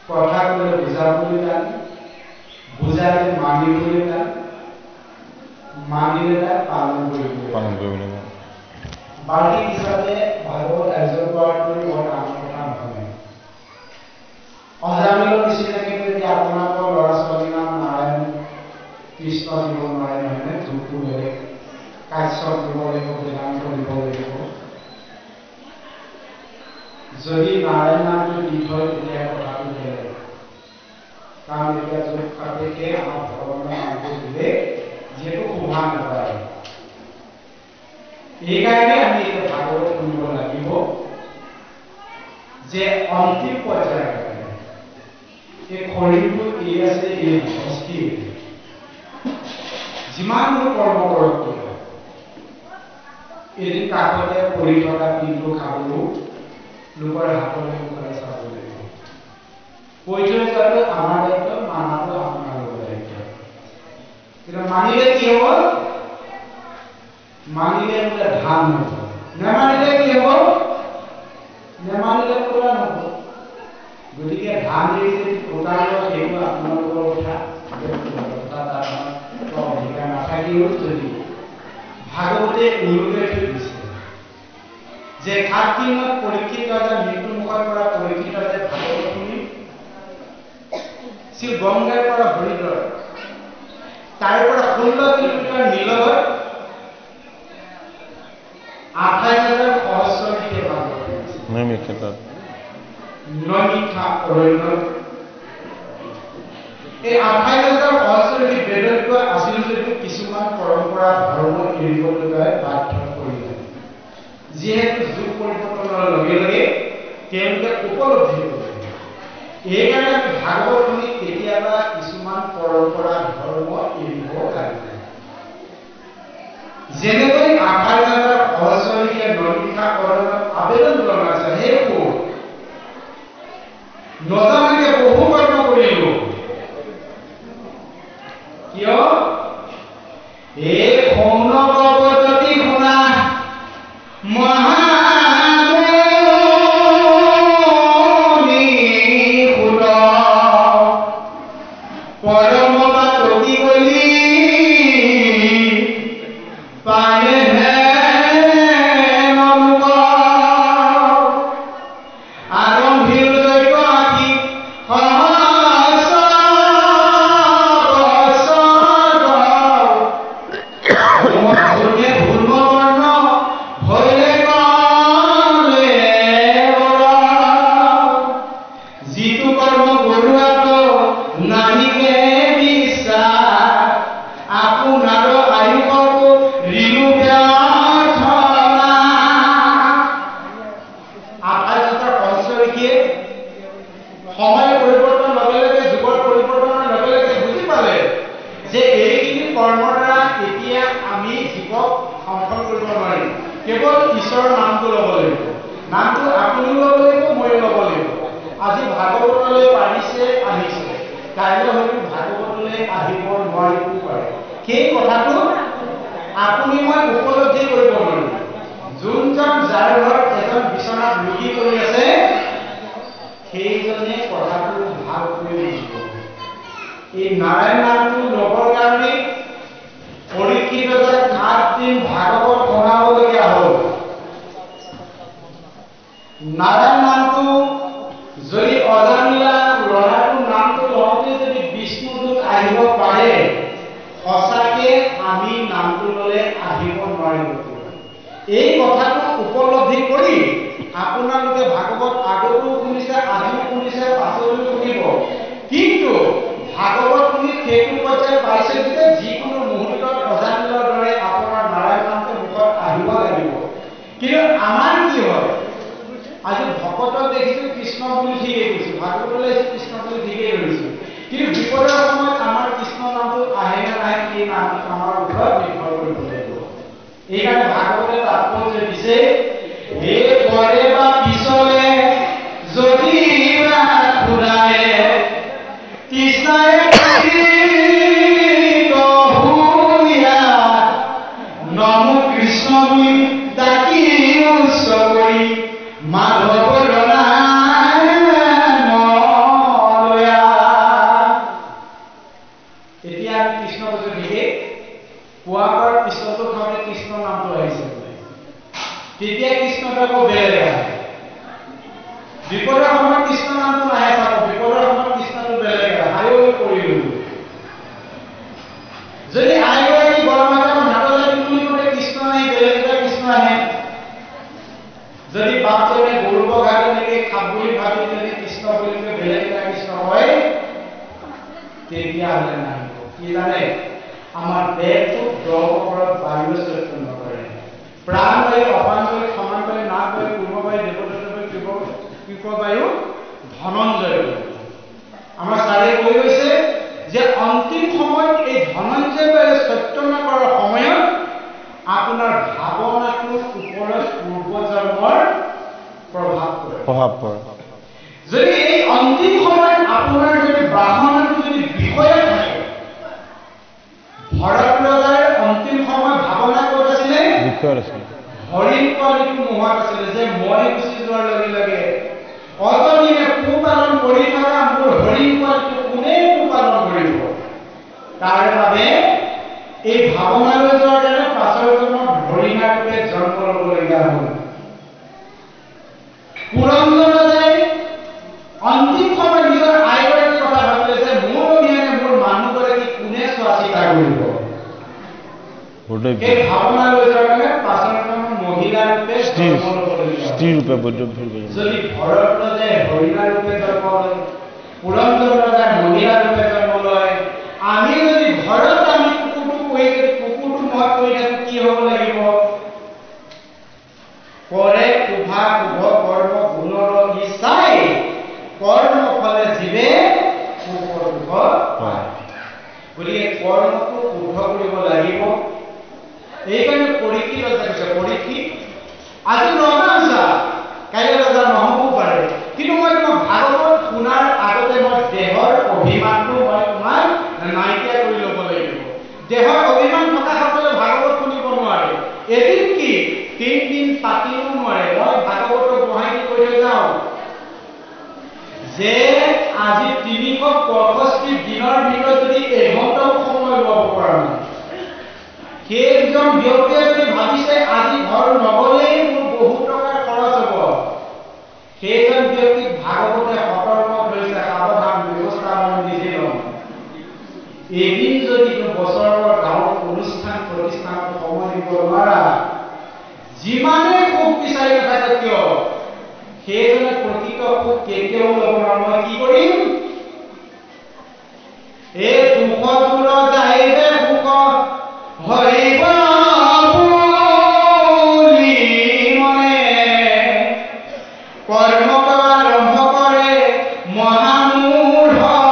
কথা ক'লে বুজাবলৈ টান, বুজালে মানিবলৈ টান, মানিলে তাক পালন কৰিবলৈ টান। বাৰ্ষিক হিচাপে ভাগৱত আয়োজন কৰাটো বৰ ডাঙৰ কথা নহয়। অজামিলৰ নিচিনাকে যদি আপোনালোকৰ ল'ৰা ছোৱালীৰ নাম নাৰায়ণ কৃষ্ণ দিব নোৱাৰে নহয়নে, যুগটো বেলেগ, কাশ্যপ দিব লাগিব, বেদান্ত দিব লাগিব। যদি নাৰায়ণ নামটো দি থয় তেতিয়া কথাটো বেলেগ, কাৰণ এতিয়া যুগ সাপেক্ষে আমাৰ ভগৱানৰ নামটো দিলে যিহেতু শোভা নাপায়। এইকাৰণে আমি এতিয়া ভাগৱত শুনিব লাগিব যে অন্তিম পৰ্যায়ৰ এই শৰীৰটো এই আছে, এই অস্থিৰ যিমানবোৰ কৰ্ম কৰক এদিন কাষতে পৰি থকা পিলটো খাবলৈও লোকৰ হাতলৈ মুখলৈ চাব লাগিব। কৈ থৈ যোৱাটো আমাৰ দায়িত্ব, মানাটো আপোনালোকৰ দায়িত্ব। কিন্তু মানিলে কি হ'ব? মানিলে বোলে ধান হ'ব, নেমানিলে কি হ'ব? নেমানিলে পুৰা নহ'ব। গতিকে ধান যদি ফুটাব সেইটো আপোনালোকৰ কথা, অধিকাৰ নাথাকিলেও যদি ভাগৱতে উল্লেখ থৈ দিছে যে 7 দিনত পৰীক্ষিত ৰজা মৃত্যু মুখৰ পৰা পৰীক্ষিত ৰজাই ভাগৱত শুনি শ্ৰী গংগাৰ পৰা হৰিদ্ৰৰ, তাৰ পৰা 16 কিলোমিটাৰ নীলগড় 28,000 সহস্ৰলিপি ভাগৱত নমিখা অৰণ্য। এই 28,000 সহস্ৰলিপি বেদজ্ঞ আছিল যদিও কিছুমান পৰম্পৰা ধৰ্ম এৰিবলৈ বাধ্য কৰিলে, যিহেতু যুগ পৰিৱৰ্তনৰ লগে লগে তেওঁলোকে উপলব্ধি কৰিলে। এইকাৰণে ভাগৱত শুনি কেতিয়াবা কিছুমান পৰম্পৰা ধৰ্ম এৰিব লাগে। যেনেকৈ 28,000 সহস্ৰলিপিয়ে নমিখা অৰণ্যত আবেদন জনাইছে, সেইবোৰ নজনাকে বহু কৰ্ম কৰিলো, কিয়? এই সৌন ভগৱতী শুনা মহামুনি শুন পৰম বাতী বলি পায়ে হে নমক আৰম্ভিল যজ্ঞ আকি নাৰায়ণ নামটো ল'বৰ কাৰণে পৰীক্ষিত ৰজাই 7 দিন ভাগৱত শুনাবলগীয়া হ'ল। নাৰায়ণ নামটো যদি অজামিলা ল'ৰাটোৰ নামটো লওঁতে যদি বিষ্ণুদূত আহিব পাৰে, সঁচাকে আমি নামটো ল'লে আহিব নোৱাৰিব। এই কথাটো উপলব্ধি কৰি আপোনালোকে ভাগৱত আগতেও শুনিছে, আজিও শুনিছে, পাছলৈও শুনিব। কিন্তু ভাগৱত শুনি সেইটো পৰ্যায় পাইছে যে যিকোনো মুহূৰ্তত অজামিলৰ দৰে আপোনাৰ নাৰায়ণ নামটো মুখত আহিব লাগিব। কিন্তু আমাৰ কি হয়, আজি ভকতক দেখিছোঁ কৃষ্ণ বুলি ঠিকেই কৈছোঁ, ভাগৱতলৈ কৃষ্ণ বুলি ঠিকেই ধৰিছোঁ, কিন্তু বিপদৰ সময়ত আমাৰ কৃষ্ণ নামটো আহে নে নাহে সেই নামটো আমাৰ ওপৰত নিৰ্ভৰ কৰিব লাগিব। এইকাৰণে ভাগৱতে তাৎপৰ্য দিছে, হে পৰে বা পিছলে যদি ঘূৰাই কৃষ্ণই নম কৃষ্ণ বুলি ডাকি উচ্চ কৰি মাধৱ কৰিলো যদি আইগৰাকী গৰমাগৰম হাতলৈ তুলি কৰে কৃষ্ণ নাই বেলেগ এটা কৃষ্ণ আহে যদি বাপজনে গৰু বগাজনীকে খাব বুলি ভাবি যদি কৃষ্ণ বুলি বেলেগ এটা কৃষ্ণ হয় তেতিয়াহ'লে নাহিব কি জানে আমাৰ দেহটো গ্ৰহৰ বায়ু চৈতন্য নকৰে প্ৰাণ বায়ু অপান বায়ু সমান বায়ু নাগ বায়ু পূৰ্ব বায়ু দেৱদত্ত বায়ু কৃপ বায়ু ধনঞ্জয় আমাৰ চাৰে কৈ গৈছে যে অন্তিম সময়ত এই ধনঞ্জয় বায়ু চৈতন্য কৰাৰ সময়ত আপোনাৰ ভাৱনাটোৰ ওপৰত পূৰ্বজন্মৰ প্ৰভাৱ পৰে যদি এই অন্তিম সময়ত আপোনাৰ যদি বাহনটো যদি বিষয় থাকে ভৰত ৰজাৰ অন্তিম সময় ভাৱনা ক'ত আছিলে হৰিণ পোৱালিটো মোহত আছিলে যে মই গুচি যোৱাৰ লগে লগে অতদিনে পোহপালন কৰি থকা মোৰ হৰিণ পোৱালিটো কোনে পোহপালন কৰিব তাৰ বাবে এই ভাৱনালৈ যোৱাৰ কাৰণে পাছৰ জন্মত হৰিণাৰূপে জন্ম ল'বলগীয়া হ'ল পুৰন্দৰ ৰজাই অন্তিম সময়ত নিজৰ আইগৰাকীৰ কথা ভাবিলে যে মোৰ অবিহনে মোৰ মানুহগৰাকী কোনে চোৱা চিতা কৰিব এই ভাৱনালৈ যোৱাৰ কাৰণে পাছৰ জন্মত মহিলাৰূপে জন্ম ল'বলগীয়া যদি ভৰত ৰজাই হৰিণাৰূপে জন্ম লয় পুৰন্দৰ ৰজাই মহিলাৰূপে জন্ম লয় আমি যদি ঘৰত আমি কুকুৰটো কৈ যদি কুকুৰটো মত কৈ থাকো কি হ'ব লাগিব কৰে কুভা কুভ কৰ্ম গুণৰ ইচ্ছাই কৰ্ম ফলে জীৱে কুকুৰ পায় গতিকে কৰ্মটো শুদ্ধ কৰিব লাগিব এইকাৰণে পৰীক্ষিত ৰজা কৈছে পৰীক্ষিত আজি ৰজা আছা কাইলৈ ৰজা নহ'বও পাৰে কিন্তু মই তোমাক ভাগৱত শুনাৰ আগতে মই দেহৰ অভিমানটো মই তোমাক নাইকিয়া কৰি ল'ব লাগিব দেহৰ অভিমান থকা সকলে ভাগৱত শুনিব নোৱাৰে এদিন কি 3 দিন পাতিব নোৱাৰে মই ভাগৱতৰ বহাই কৈ যাওঁ যে আজি 365 দিনৰ ভিতৰত যদি এঘণ্টাও সময় ল'ব পৰা নাই সেইজন ব্যক্তিয়ে যদি ভাবিছে আজি ঘৰ নগলেই মোৰ বহুত টকাৰ খৰচ হ'ব সেইজন ব্যক্তিক ভাগৱতে সতৰ্ক কৰিছে সাৱধান ব্যৱস্থা মই নিজে ল'ম এদিন যদি বছৰৰ গাঁৱৰ অনুষ্ঠান প্ৰতিষ্ঠানত সময় দিব নোৱাৰা যিমানে খুব বিচাৰি নাথাকে কিয় সেইজনে প্ৰকৃত খুব কেতিয়াও ল'ব নোৱাৰে মই কি কৰিম এই দুখ দূৰ যাইবে সুখ হৰিব বুলি মনে কৰ্ম আৰম্ভ কৰে মহামূঢ়জনে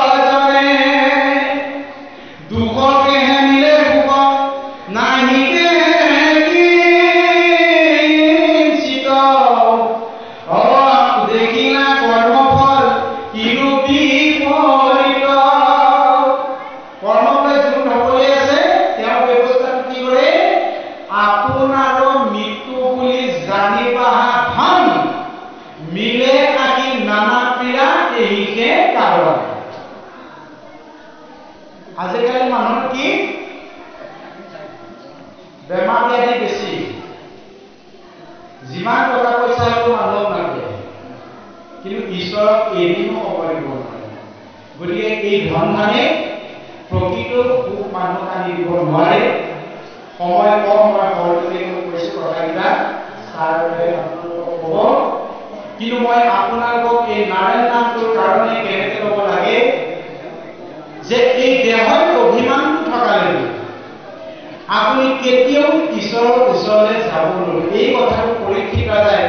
দুখকেহে মিলে সুখ নাহিকে কিঞ্চিত দেখিলা কৰ্মফল কিনো বিপৰীত কৰ্মফল যোন হ'বলৈ আছে তেওঁ ব্যৱস্থাটো কি কৰে আপোনাৰ মৃত্যু বুলি জানিবা ধন মিলে আকি নানা পীড়া এহিকে কাৰণ আজিকালি মানুহৰ কি বেমাৰ ব্যাধি বেছি যিমান টকা পইচা হ'লেও মানুহক নালাগে কিন্তু ঈশ্বৰক এদিনো সময় দিব নোৱাৰে গতিকে এই ধন মানে প্ৰকৃত সুখ মানুহক আনি দিব নোৱাৰে সময় কম মই সৰজনী কৈছোঁ কথাকেইটা তাৰ বাবে আপোনালোকক ক'ব কিন্তু মই আপোনালোকক এই নাৰায়ণ নামটোৰ কাৰণে কেনেকৈ ল'ব লাগে যে এই দেহৰ অভিমানটো থকালৈকে আপুনি কেতিয়াও ঈশ্বৰৰ ওচৰলৈ যাব নোৱাৰে এই কথাটো পৰীক্ষিত যায়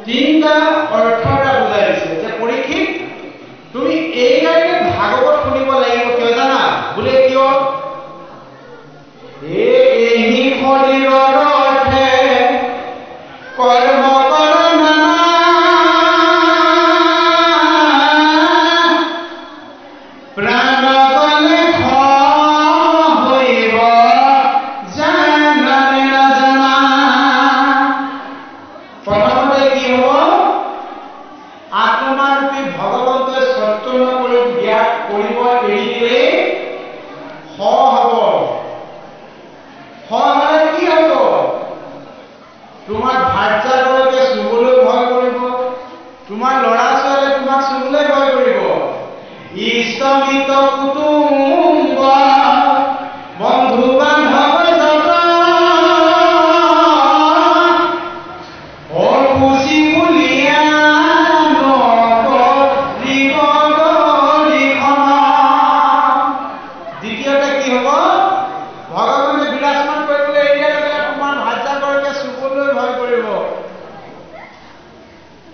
তিনিটা অৰ্থটা বুজাই দিছে যে পৰীক্ষিত তুমি এই কাৰণে ভাগৱত শুনিব লাগিব কিয় জানা বোলে কিয় এই শৰীৰৰ অৰ্থে কৰ্ম মিত কুটুম্ব বন্ধু বান্ধব যত অপুচি বুলিয়া নকৰিব গৰিখন। দ্বিতীয়তে কি হ'ব? ভগৱানে বিৰাজমান কৰিবলৈ এৰিয়া লগে তোমাৰ ভাজ্যাগৰকে চুবলৈ ভয় কৰিব।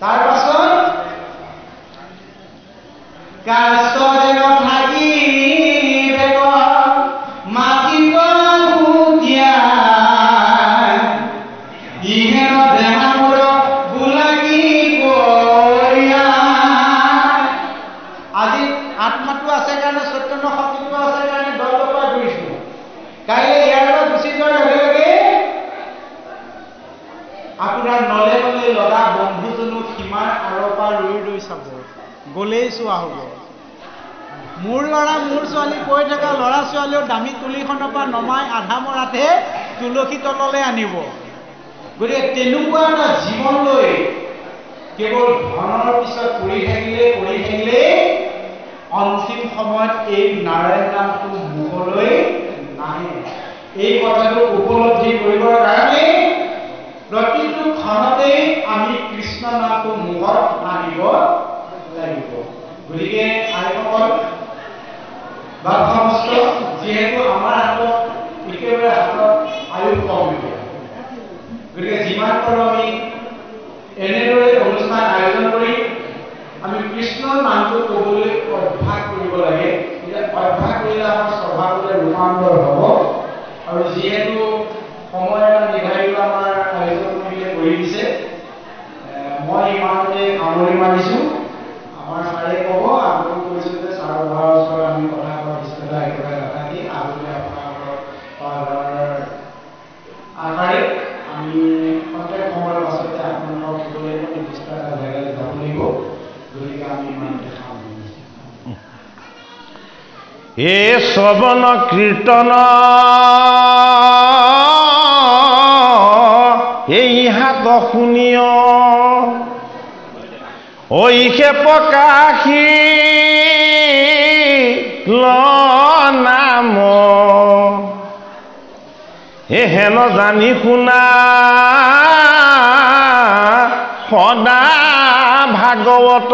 তাৰ পাছত কাষ্ট যেন থাকি বেক মাতিব সুকীয়া ইহেন দেহামূৰ গোলাকী কৰিয়া। আজি আত্মাটো আছে কাৰণে চৈতন্য শক্তিটো আছে কাৰণে দলটোৰ পৰা ঘূৰিছো। কাইলৈ ইয়াৰ পৰা গুচি যোৱাৰ লগে লগে আপোনাৰ নলে নলে লগা বন্ধুজনো সীমাৰ আঁৰৰ পৰা ৰৈ ৰৈ চাব, গলেই চোৱা হ'ব। মোৰ ল'ৰা মোৰ ছোৱালী কৈ থকা ল'ৰা ছোৱালীও দামী তুলিখনৰ পৰা নমাই আধা মৰাতে তুলসী তললৈ আনিব। গতিকে তেনেকুৱা এটা জীৱন লৈ কেৱল ধনৰ পিছত পৰি থাকিলে অন্তিম সময়ত এই নাৰায়ণ নামটো মুখলৈ নাহে। এই কথাটো উপলব্ধি কৰিবৰ কাৰণে প্ৰতিটো ক্ষণতেই আমি কৃষ্ণ নামটো মুখত আনিব লাগিব। গতিকে আইসকল বা সমস্ত যিহেতু আমাৰ হাতত একেবাৰে হাতত আয়ুস কম, গতিকে যিমান পাৰোঁ আমি এনেদৰে অনুষ্ঠান আয়োজন কৰি আমি কৃষ্ণৰ নামটো ক'বলৈ অভ্যাস কৰিব লাগে। এতিয়া অভ্যাস কৰিলে আমাৰ স্বভাৱলৈ ৰূপান্তৰ হ'ব। আৰু যিহেতু সময় এটা নিৰ্ধাৰিত আমাৰ আয়োজন কৰি দিছে, মই ইমানতে সামৰি মাৰিছোঁ। আমাৰ ছাৰে ক'ব, আপুনি কৈছিল যে ছাৰ অহাৰ ওচৰত আমি কথা কোৱাৰ পিছতে একেবাৰে নাথাকি আগতে আপোনালোকৰ আশাৰে আমি সন্তেক সময়ৰ পাছতে আপোনালোকক ক'বলৈ নিৰ্দিষ্ট এটা জেগালৈ যাব লাগিব। গতিকে আমি ইমানতে সামৰিছোঁ। এই শ্ৰৱণ কীৰ্তন এই হাত শুনিয় ঐকে প্ৰকাশী নাম হেন জানি শুনা সদা ভাগৱত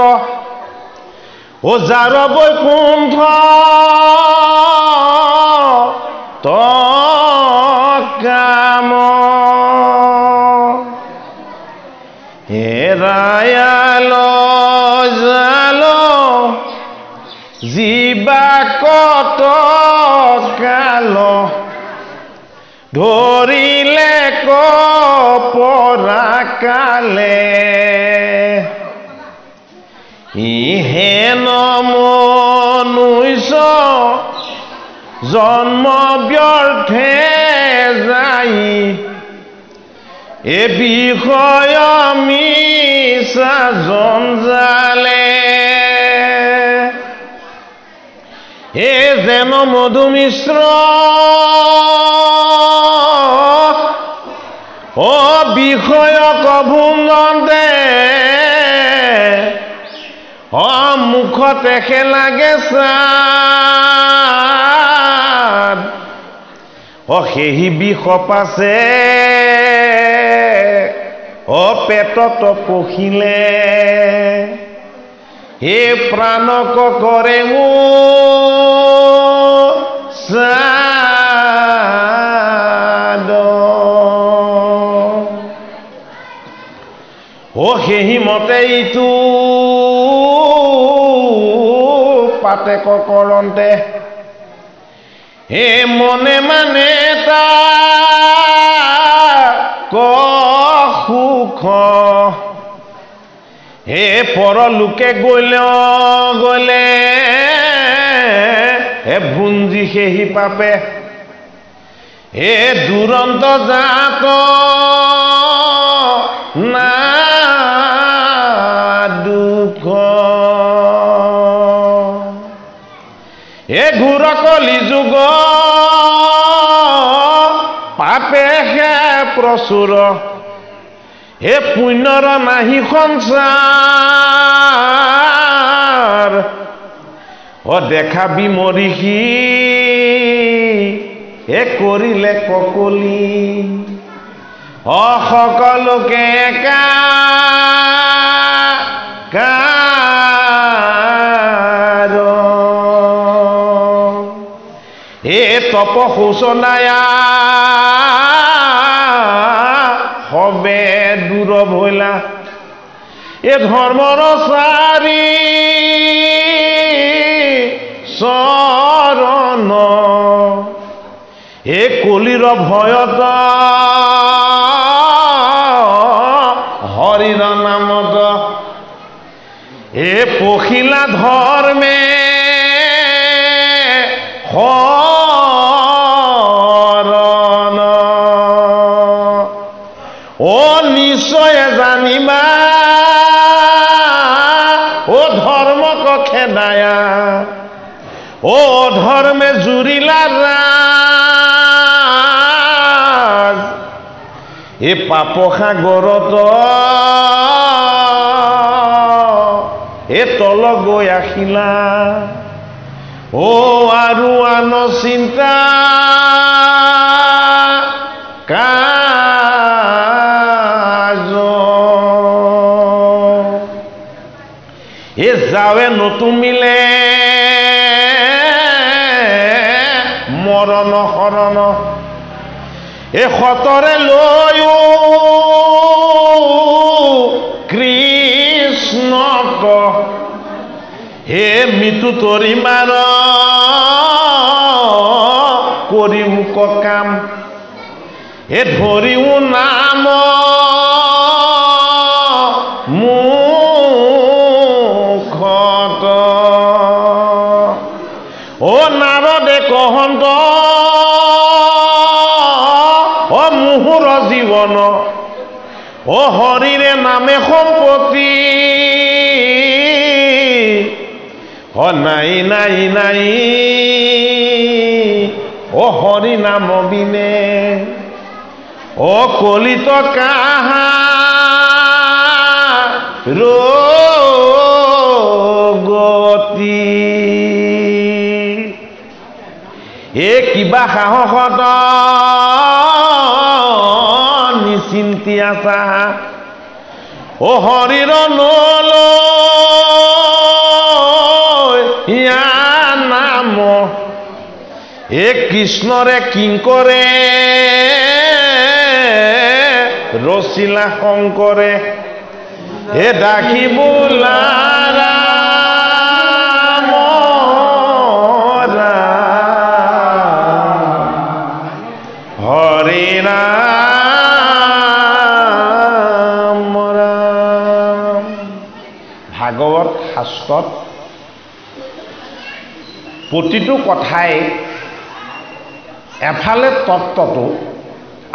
যাৰ বৈকুণ্ঠ কাম হেৰায়াল জাল জীৱা কত কাল ধৰিলে পৰা কালে ইহেন মনুষ্য জন্ম ব্যৰ্থে যাই এ বিষয় মিছা জঞ্জালে এ যেন মধু মিশ্ৰ বিষয়ক ভুলতে মুখতে লাগে চাদ সেই বিষ পাছে পেটত পখিলে হে প্ৰাণক কৰে চাদ সেই মতে ইটো পাতে কৰন্তে হে মনে মানে সুখ হে পৰলোকে গলে হে ভুঞ্জি সেই পাপে হে দুৰন্ত জাত না দুখ এ ঘূৰ কলি যুগ পাপে হে প্ৰচুৰ হে পুণ্যৰ নাহি সংসাৰ ও দেখা বিমৰিষি এ কৰিলে ককলি ও সকলোকে একাকাৰ এ তপ শোচনায়া হবে দূৰ ভৈলা এ ধৰ্মৰ চাৰি চৰণ এ কলিৰ ভয়ত হৰিৰ নামত এ পখিলা ধৰ্মে হৰণ ও নিশ্চয় জানিবা ও ধৰ্ম খেদায়া ও ধৰ্মে জুৰিলা ৰাজ এ পাপ সাগৰত এ তল গৈ আহিলা ও আৰু আন চিন্তা এ যাৱে নতুমিলে মৰণ শৰণ এ সতৰে লৈও কৃষ্ণক হে মৃত্যু তৰি মাৰ কৰিও কাম হে ধৰিও নাম ও নাৰদে কহন্ত ও মুহুৰ জীৱন ও হৰিৰে নামে সম্পত্তি ও নাই নাই নাই ও হৰি নাম বিনে ও কলিত কাহা ৰোগতি এ কিবা সাহসত নিচিন্তি আছা ও হৰিৰ নলৈ ইয়াৰ নাম এ কৃষ্ণৰে কিংকৰে ৰচিলা শংকৰে এ ডাকি বোলাৰা হৰি ৰাম ৰাম। ভাগৱত শাস্ত্ৰত প্ৰতিটো কথাই এফালে তত্ত্বটো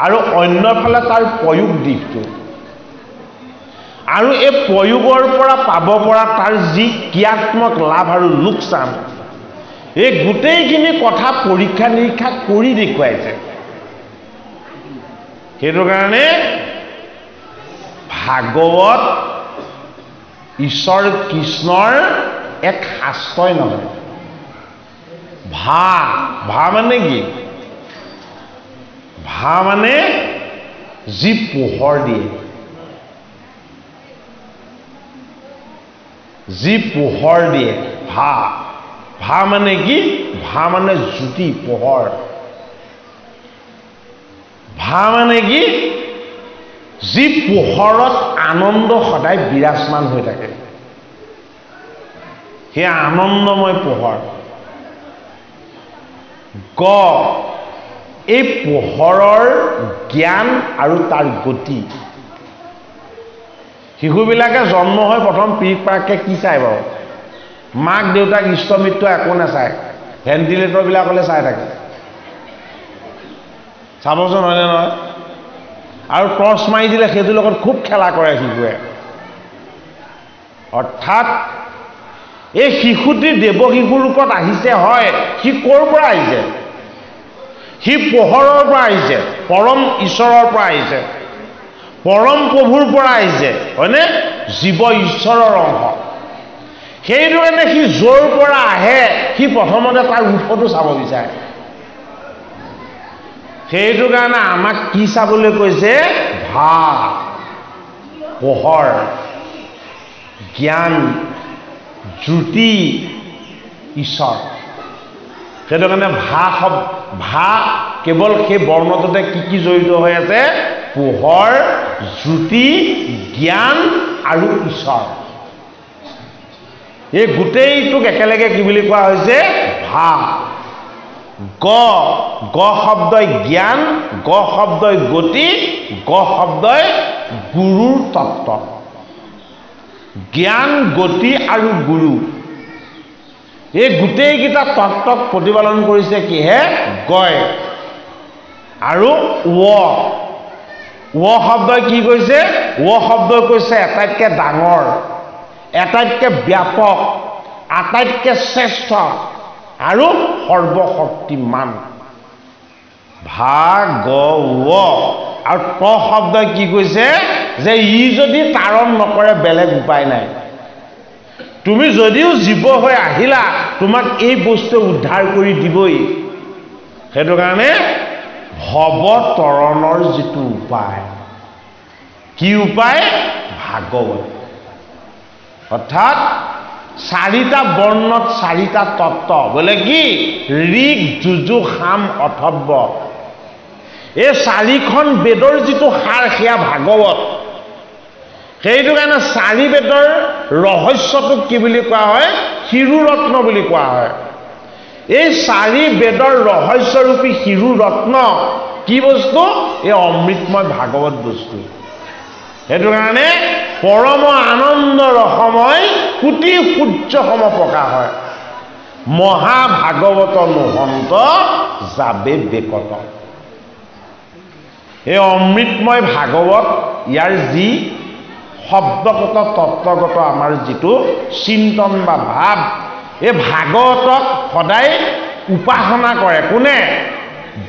আৰু অন্যফালে তাৰ প্ৰয়োগ দিশটো আৰু এই প্ৰয়োগৰ পৰা পাব পৰা তাৰ যি ক্ৰিয়াত্মক লাভ আৰু লোকচান এই গোটেইখিনি কথা পৰীক্ষা নিৰীক্ষা কৰি দেখুৱাইছে। সেইটো কাৰণে ভাগৱত ঈশ্বৰ কৃষ্ণৰ এক শাস্ত্ৰই নহয়। ভা মানে কি? ভা মানে যি পোহৰ দিয়ে, যি পোহৰ দিয়ে। ভা মানে কি? ভা মানে জ্যোতি, পোহৰ। ভা মানে কি? যি পোহৰত আনন্দ সদায় বিৰাজমান হৈ থাকে, সেই আনন্দময় পোহৰ। গ এই পোহৰৰ জ্ঞান আৰু তাৰ গতি। শিশুবিলাকে জন্ম হৈ প্ৰথম পিৰিপাকে কি চাই বাৰু? মাক দেউতাক ইষ্ট মিত্ৰ একো নাচায়, ভেণ্টিলেটৰবিলাকলৈ চাই থাকে। চাবচোন, হয়নে নহয়? আৰু টৰ্চ মাৰি দিলে সেইটোৰ লগত খুব খেলা কৰে শিশুৱে। অৰ্থাৎ এই শিশুটি দেৱশিশুৰ ৰূপত আহিছে, হয়। সি ক'ৰ পৰা আহিছে? সি পোহৰৰ পৰা আহিছে, পৰম ঈশ্বৰৰ পৰা আহিছে, পৰম প্ৰভুৰ পৰা আহিছে, হয়নে? জীৱ ঈশ্বৰৰ অংশ। সেইটো কাৰণে সি য'ৰ পৰা আহে সি প্ৰথমতে তাৰ ৰূপটো চাব বিচাৰে সেইটো কাৰণে আমাক কি চাবলৈ কৈছে ভাৱ পোহৰ জ্ঞান জ্যোতি ঈশ্বৰ সেইটো কাৰণে ভা কেৱল সেই বৰ্ণটোতে কি জড়িত হৈ আছে পোহৰ জ্যোতি জ্ঞান আৰু ঈশ্বৰ এই গোটেইটোক একেলগে কি বুলি কোৱা হৈছে ভা গ শব্দই জ্ঞান গ শব্দই গতি গ শব্দই গুৰুৰ তত্ত্ব জ্ঞান গতি আৰু গুৰু এই গোটেইকেইটা তত্ত্বক প্ৰতিপালন কৰিছে কিহে গয় আৰু ও শব্দই কি কৈছে ও শব্দই কৈছে এটাইতকৈ ডাঙৰ এটাইতকৈ ব্যাপক আটাইতকৈ শ্ৰেষ্ঠ আৰু সৰ্বশক্তিমান ভা গ আৰু ত শব্দই কি কৈছে যে ই যদি তাৰণ নকৰে বেলেগ উপায় নাই তুমি যদিও জীৱ হৈ আহিলা তোমাক এই বস্তু উদ্ধাৰ কৰি দিবই সেইটো কাৰণে ভৱতৰণৰ যিটো উপায় কি উপায় ভাগৱত অৰ্থাৎ চাৰিটা বৰ্ণত চাৰিটা তত্ত্ব বোলে কি ঋক যুজু সাম অথৰ্ব এই চাৰিখন বেদৰ যিটো সাৰ সেয়া ভাগৱত সেইটো কাৰণে চাৰি বেদৰ ৰহস্যটোক কি বুলি কোৱা হয় শিৰুৰত্ন বুলি কোৱা হয় এই চাৰি বেদৰ ৰহস্যৰূপী শিৰুৰত্ন কি বস্তু এই অমৃতময় ভাগৱত বস্তু সেইটো কাৰণে পৰম আনন্দ ৰসময় কোটি সূৰ্য সম প্ৰকাশ হয় মহাভাগৱত নহন্ত যাবে বেকত এই অমৃতময় ভাগৱত ইয়াৰ যি শব্দগত তত্ত্বগত আমাৰ যিটো চিন্তন বা ভাৱ এই ভাগৱতক সদায় উপাসনা কৰে কোনে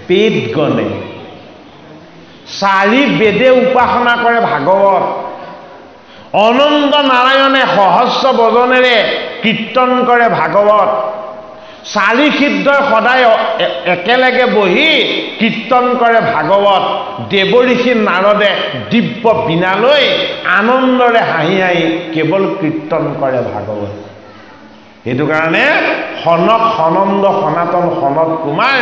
বেদগণে চাৰি বেদে উপাসনা কৰে ভাগৱত অনন্ত নাৰায়ণে সহস্ৰ বদনেৰে কীৰ্তন কৰে ভাগৱত চাৰি সিদ্ধই সদায় একেলগে বহি কীৰ্তন কৰে ভাগৱত দেৱঋষি নাৰদে দিব্য বীণালৈ আনন্দৰে হাঁহি হাঁহি কেৱল কীৰ্তন কৰে ভাগৱত সেইটো কাৰণে সনক সনন্দ সনাতন সনত কুমাৰ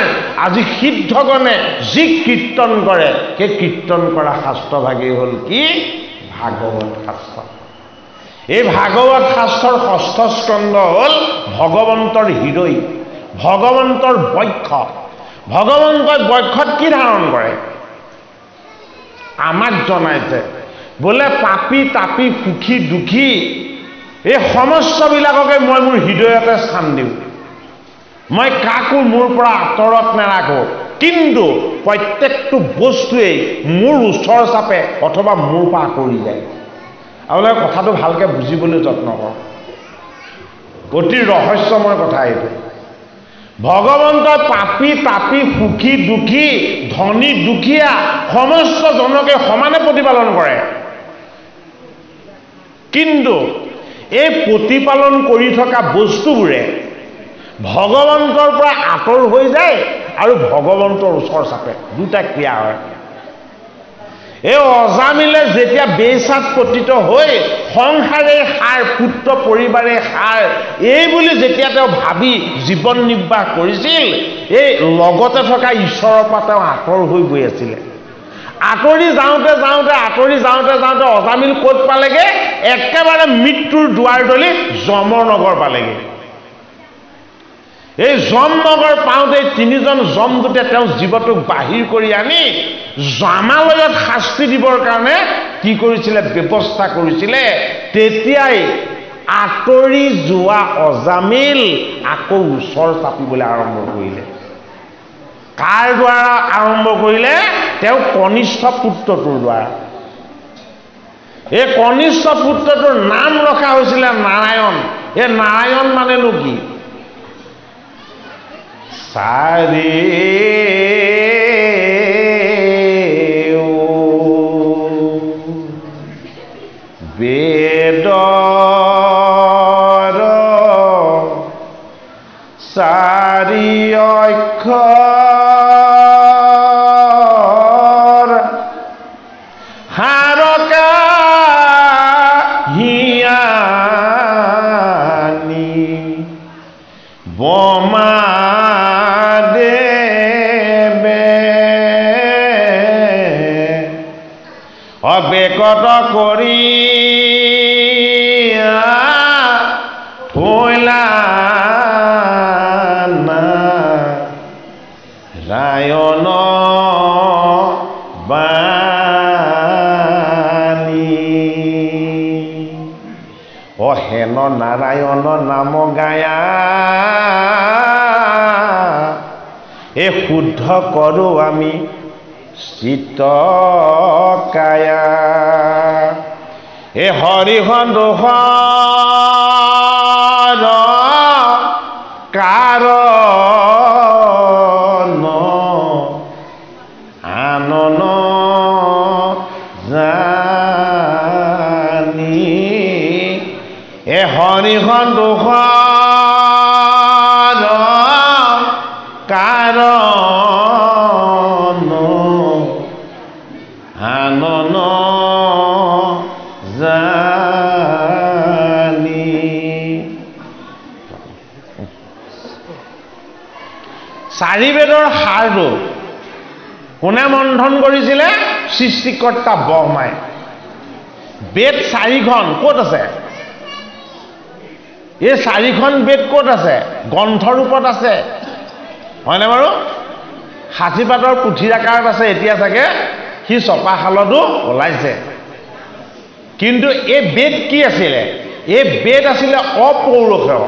আজি সিদ্ধগণে যি কীৰ্তন কৰে সেই কীৰ্তন কৰা শাস্ত্ৰভাগেই হ'ল কি ভাগৱত শাস্ত্ৰ এই ভাগৱত শাস্ত্ৰৰ ষষ্ঠ স্কন্ধ হ'ল ভগৱন্তৰ হৃদয় ভগৱন্তৰ বক্ষ ভগৱন্তৰ বক্ষত কি ধাৰণ কৰে আমাক জনাইছে বোলে পাপী তাপী সুখী দুখী এই সমস্তবিলাককে মই মোৰ হৃদয়তে স্থান দিওঁ মই কাকো মোৰ পৰা আঁতৰত নাৰাখোঁ কিন্তু প্ৰত্যেকটো বস্তুৱেই মোৰ ওচৰ চাপে অথবা মোৰ পৰা আঁতৰি যায় আপোনালোকে কথাটো ভালকৈ বুজিবলৈ যত্ন কৰক অতি ৰহস্যময় কথা এইটো ভগৱন্তই পাপী তাপী সুখী দুখী ধনী দুখীয়া সমস্ত জনকে সমানে প্ৰতিপালন কৰে কিন্তু এই প্ৰতিপালন কৰি থকা বস্তুবোৰে ভগৱন্তৰ পৰা আঁতৰ হৈ যায় আৰু ভগৱন্তৰ ওচৰ চাপে দুটা ক্ৰিয়া হয় এই অজামিলে যেতিয়া বেচাত পতিত হৈ সংসাৰে সাৰ পুত্ৰ পৰিবাৰে সাৰ এই বুলি যেতিয়া তেওঁ ভাবি জীৱন নিৰ্বাহ কৰিছিল এই লগতে থকা ঈশ্বৰৰ পৰা তেওঁ আঁতৰ হৈ গৈ আছিলে আঁতৰি যাওঁতে অজামিল ক'ত পালেগে একেবাৰে মৃত্যুৰ দুৱাৰ দলি যমনগৰ পালেগে এই যমনগৰ পাওঁতে তিনিজন যমদূতে তেওঁ জীৱটোক বাহিৰ কৰি আনি জামালয়ত শাস্তি দিবৰ কাৰণে কি কৰিছিলে ব্যৱস্থা কৰিছিলে তেতিয়াই আঁতৰি যোৱা অজামিল আকৌ ওচৰ চাপিবলৈ আৰম্ভ কৰিলে কাৰ দ্বাৰা আৰম্ভ কৰিলে তেওঁ কনিষ্ঠ পুত্ৰটোৰ দ্বাৰা এই কনিষ্ঠ পুত্ৰটোৰ নাম ৰখা হৈছিলে নাৰায়ণ এই নাৰায়ণ মানেনো কি চাৰি বেদৰ চাৰি অক্ষৰ হাৰকা হিয়ানি বমা অবেকত কৰি থৈলা ৰায়ন বাণী অহেন নাৰায়ণ নাম গায়া এই শুদ্ধ কৰোঁ আমি চিত্ত কায়া এ হৰিখন দোষৰ কাৰণ আনন জানি এ হৰিখন দোষৰ কাৰণ আনন জানি চাৰি বেদৰ সাৰটো কোনে মন্থন কৰিছিলে? সৃষ্টিকৰ্তা ব্ৰহ্মাই। বেদ চাৰিখন ক'ত আছে? এই চাৰিখন বেদ ক'ত আছে? গ্ৰন্থৰূপত আছে, হয়নে বাৰু? সাঁচিপাতৰ পুথিৰ আকাৰত আছে এতিয়া চাগে, সি ছপাশালতো ওলাইছে। কিন্তু এই বেদ কি আছিলে? এই বেদ আছিলে অপৌৰুষেয়।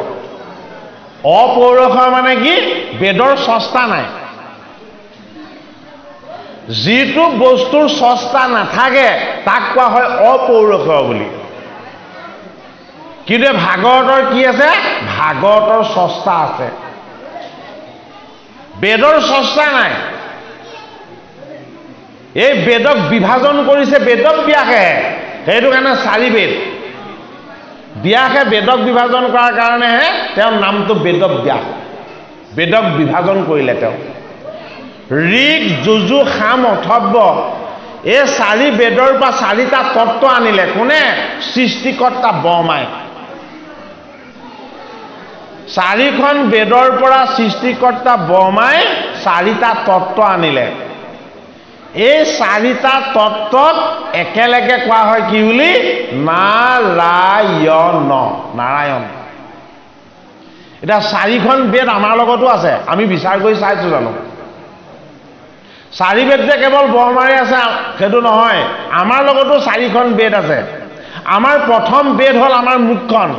অপৌৰুষেয় মানে কি? বেদৰ স্ৰষ্টা নাই। যিটো বস্তুৰ স্ৰষ্টা নাথাকে তাক কোৱা হয় অপৌৰুষেয় বুলি। কিন্তু ভাগৱতৰ কি আছে? ভাগৱতৰ স্ৰষ্টা আছে, বেদৰ স্ৰষ্টা নাই। এই বেদক বিভাজন কৰিছে বেদক ব্যাসে, সেইটো কাৰণে চাৰি বেদ। ব্যাসে বেদক বিভাজন কৰাৰ কাৰণেহে তেওঁৰ নামটো বেদব্যাস। বেদক বিভাজন কৰিলে তেওঁ। ঋক, যজু, সাম, অথৰ্ব এই চাৰি বেদৰ পৰা চাৰিটা তত্ত্ব আনিলে কোনে? সৃষ্টিকৰ্তা ব্ৰহ্মাই। চাৰিখন বেদৰ পৰা সৃষ্টিকৰ্তা ব্ৰহ্মাই চাৰিটা তত্ত্ব আনিলে। এই চাৰিটা তত্ত্বক একেলগে কোৱা হয় কি বুলি? নাৰায়ণ। নাৰায়ণ। এতিয়া চাৰিখন বেদ আমাৰ লগতো আছে, আমি বিচাৰ কৰি চাইছো জানো? চাৰি বেদ যে কেৱল ব্ৰহ্মাৰে আছে সেইটো নহয়, আমাৰ লগতো চাৰিখন বেদ আছে। আমাৰ প্ৰথম বেদ হ'ল আমাৰ মুখখন।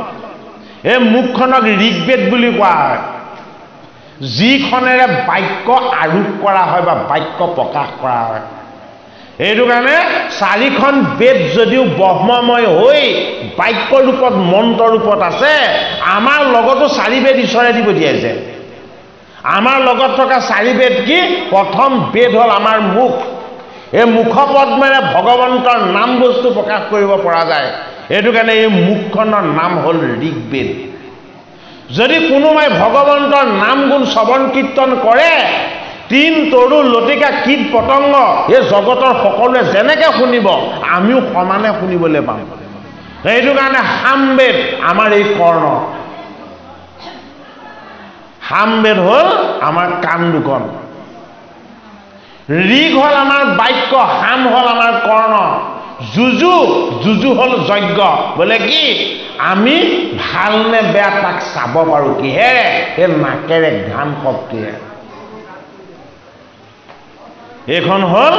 এই মুখখনক ঋগ্বেদ বুলি কোৱা হয়, যিখনেৰে বাক্য আৰোপ কৰা হয় বা বাক্য প্ৰকাশ কৰা হয়। এইটো কাৰণে চাৰিখন বেদ যদিও ব্ৰহ্মময় হৈ বাক্য ৰূপত মন্ত্ৰ ৰূপত আছে, আমাৰ লগতো চাৰি বেদ ঈশ্বৰে দি পঠিয়াইছে। আমাৰ লগত থকা চাৰি বেদ কি? প্ৰথম বেদ হ'ল আমাৰ মুখ। এই মুখ পদ্মেৰে ভগৱন্তৰ নাম বস্তু প্ৰকাশ কৰিব পৰা যায়। এইটো কাৰণে এই মুখখনৰ নাম হ'ল ঋগ্বেদ। যদি কোনোবাই ভগৱন্তৰ নাম গুণ শ্ৰৱণ কীৰ্তন কৰে, তিন তৰু লতিকা কীট পতংগ এই জগতৰ সকলোৱে যেনেকে শুনিব আমিও সমানে শুনিবলৈ পাম। সেইটো কাৰণে সামবেদ আমাৰ এই কৰ্ণ। সামবেদ হ'ল আমাৰ কাণ দুখন। ঋগ হ'ল আমাৰ বাক্য, সাম হ'ল আমাৰ কৰ্ণ। যুজু, যুজু হ'ল যজ্ঞ। বোলে কি? আমি ভাল নে বেয়া তাক চাব পাৰোঁ কিহেৰে? এই নাকেৰে, ঘাম শক্তিৰে। এইখন হ'ল